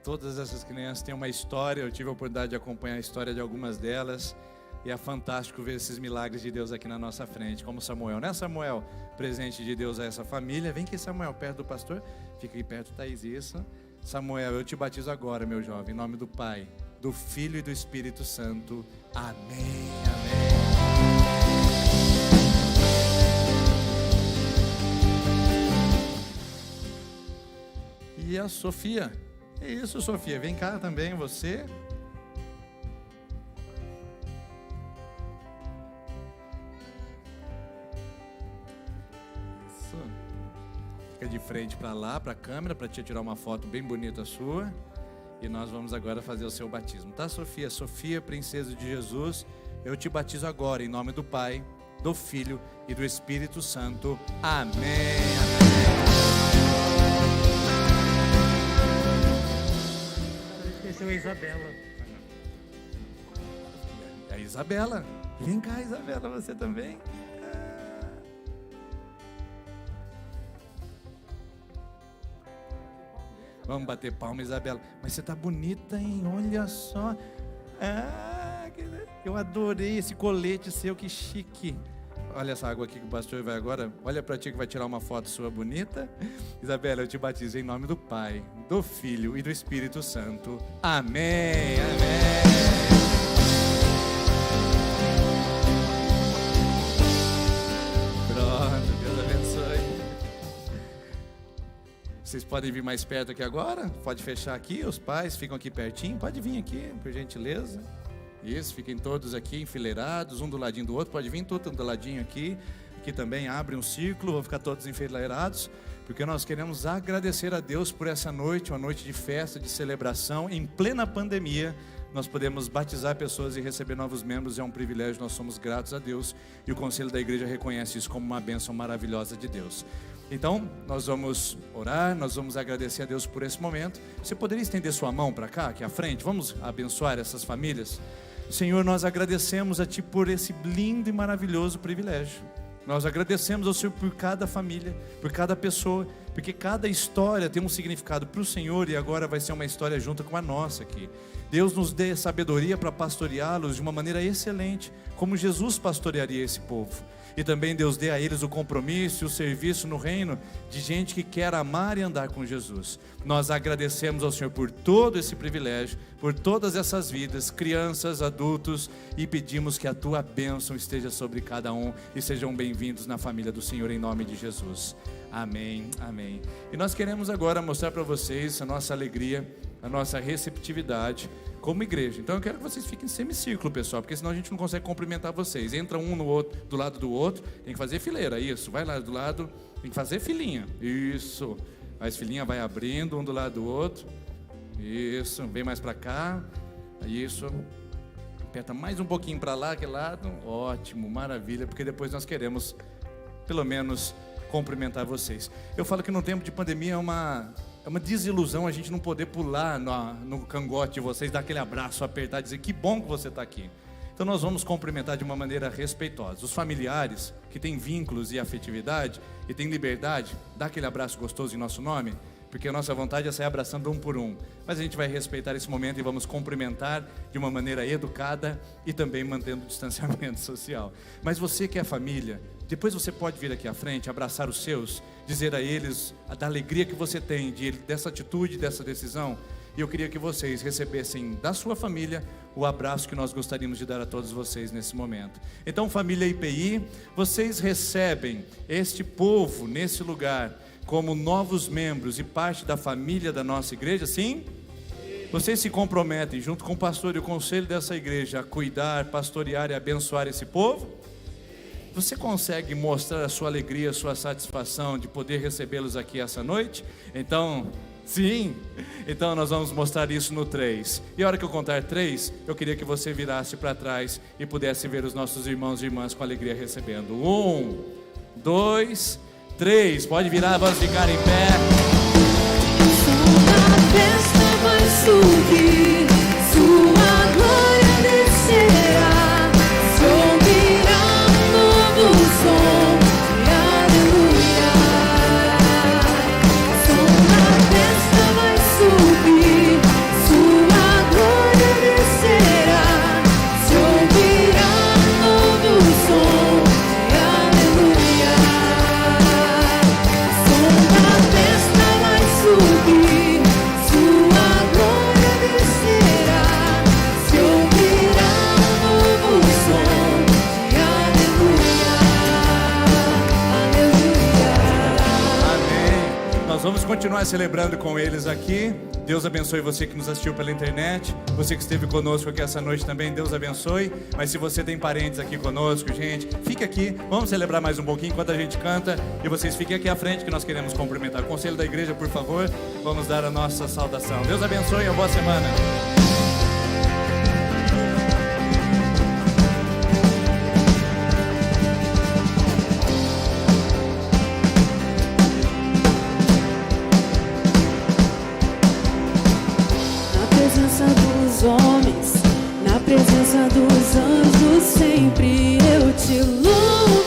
Todas essas crianças têm uma história, eu tive a oportunidade de acompanhar a história de algumas delas, e é fantástico ver esses milagres de Deus aqui na nossa frente, como Samuel, né Samuel? Presente de Deus a essa família. Vem aqui, Samuel, perto do pastor, fica aí perto, Thaís, isso. Samuel, eu te batizo agora, meu jovem, em nome do Pai, do Filho e do Espírito Santo. Amém, amém. E a Sofia? É isso, Sofia, vem cá também, você. Isso. Fica de frente para lá, para a câmera, para te tirar uma foto bem bonita sua. E nós vamos agora fazer o seu batismo, tá, Sofia? Sofia, princesa de Jesus, eu te batizo agora em nome do Pai, do Filho e do Espírito Santo. Amém, amém. Esse é a Isabela. É a Isabela. Vem cá, Isabela, você também. Vamos bater palma, Isabela. Mas você tá bonita, hein? Olha só. Eu adorei esse colete seu, que chique. Olha essa água aqui que o pastor vai agora. Olha para ti que vai tirar uma foto sua bonita. Isabela, eu te batizo em nome do Pai, do Filho e do Espírito Santo. Amém, amém. Pronto, Deus abençoe. Vocês podem vir mais perto aqui agora? Pode fechar aqui, os pais ficam aqui pertinho. Pode vir aqui, por gentileza. Isso, fiquem todos aqui enfileirados, um do ladinho do outro. Pode vir todo do ladinho aqui. Aqui também abre um círculo, vão ficar todos enfileirados, porque nós queremos agradecer a Deus por essa noite, uma noite de festa, de celebração. Em plena pandemia, nós podemos batizar pessoas e receber novos membros. É um privilégio, nós somos gratos a Deus. E o Conselho da Igreja reconhece isso como uma bênção maravilhosa de Deus. Então, nós vamos orar, nós vamos agradecer a Deus por esse momento. Você poderia estender sua mão para cá, aqui à frente? Vamos abençoar essas famílias? Senhor, nós agradecemos a Ti por esse lindo e maravilhoso privilégio. Nós agradecemos ao Senhor por cada família, por cada pessoa, porque cada história tem um significado para o Senhor e agora vai ser uma história junto com a nossa aqui. Deus nos dê sabedoria para pastoreá-los de uma maneira excelente, como Jesus pastorearia esse povo. E também Deus dê a eles o compromisso e o serviço no reino de gente que quer amar e andar com Jesus. Nós agradecemos ao Senhor por todo esse privilégio, por todas essas vidas, crianças, adultos, e pedimos que a Tua bênção esteja sobre cada um e sejam bem-vindos na família do Senhor em nome de Jesus. Amém, amém. E nós queremos agora mostrar para vocês a nossa alegria, a nossa receptividade como igreja. Então eu quero que vocês fiquem em semicírculo, pessoal, porque senão a gente não consegue cumprimentar vocês. Entra um no outro, do lado do outro, tem que fazer fileira, isso. Vai lá do lado, tem que fazer filinha, isso. Mas filinha vai abrindo um do lado do outro, isso. Vem mais para cá, isso. Aperta mais um pouquinho para lá, aquele lado, ótimo, maravilha, porque depois nós queremos, pelo menos, cumprimentar vocês. Eu falo que no tempo de pandemia é uma desilusão a gente não poder pular no cangote de vocês, dar aquele abraço, apertar, dizer que bom que você está aqui. Então nós vamos cumprimentar de uma maneira respeitosa. Os familiares que têm vínculos e afetividade e têm liberdade, dá aquele abraço gostoso em nosso nome, porque a nossa vontade é sair abraçando um por um. Mas a gente vai respeitar esse momento e vamos cumprimentar de uma maneira educada e também mantendo o distanciamento social. Mas você que é família, depois você pode vir aqui à frente, abraçar os seus, dizer a eles da alegria que você tem, dessa atitude, dessa decisão. E eu queria que vocês recebessem da sua família o abraço que nós gostaríamos de dar a todos vocês nesse momento. Então, família IPI, vocês recebem este povo nesse lugar como novos membros e parte da família da nossa igreja, sim? Vocês se comprometem junto com o pastor e o conselho dessa igreja a cuidar, pastorear e abençoar esse povo? Você consegue mostrar a sua alegria, a sua satisfação de poder recebê-los aqui essa noite? Então, sim. Então nós vamos mostrar isso no 3. E a hora que eu contar 3, eu queria que você virasse para trás e pudesse ver os nossos irmãos e irmãs com alegria recebendo. 1, 2, 3. Pode virar, vamos ficar em pé. Sua festa vai subir, sua glória descerá. Som de aleluia, som da festa vai subir. continuar celebrando com eles aqui. Deus abençoe você que nos assistiu pela internet, você que esteve conosco aqui essa noite também, Deus abençoe. Mas se você tem parentes aqui conosco, gente, fique aqui, vamos celebrar mais um pouquinho enquanto a gente canta. E vocês fiquem aqui à frente que nós queremos cumprimentar. Conselho da igreja, por favor, vamos dar a nossa saudação. Deus abençoe, uma boa semana. Dos homens, na presença dos anjos, sempre eu te louvo.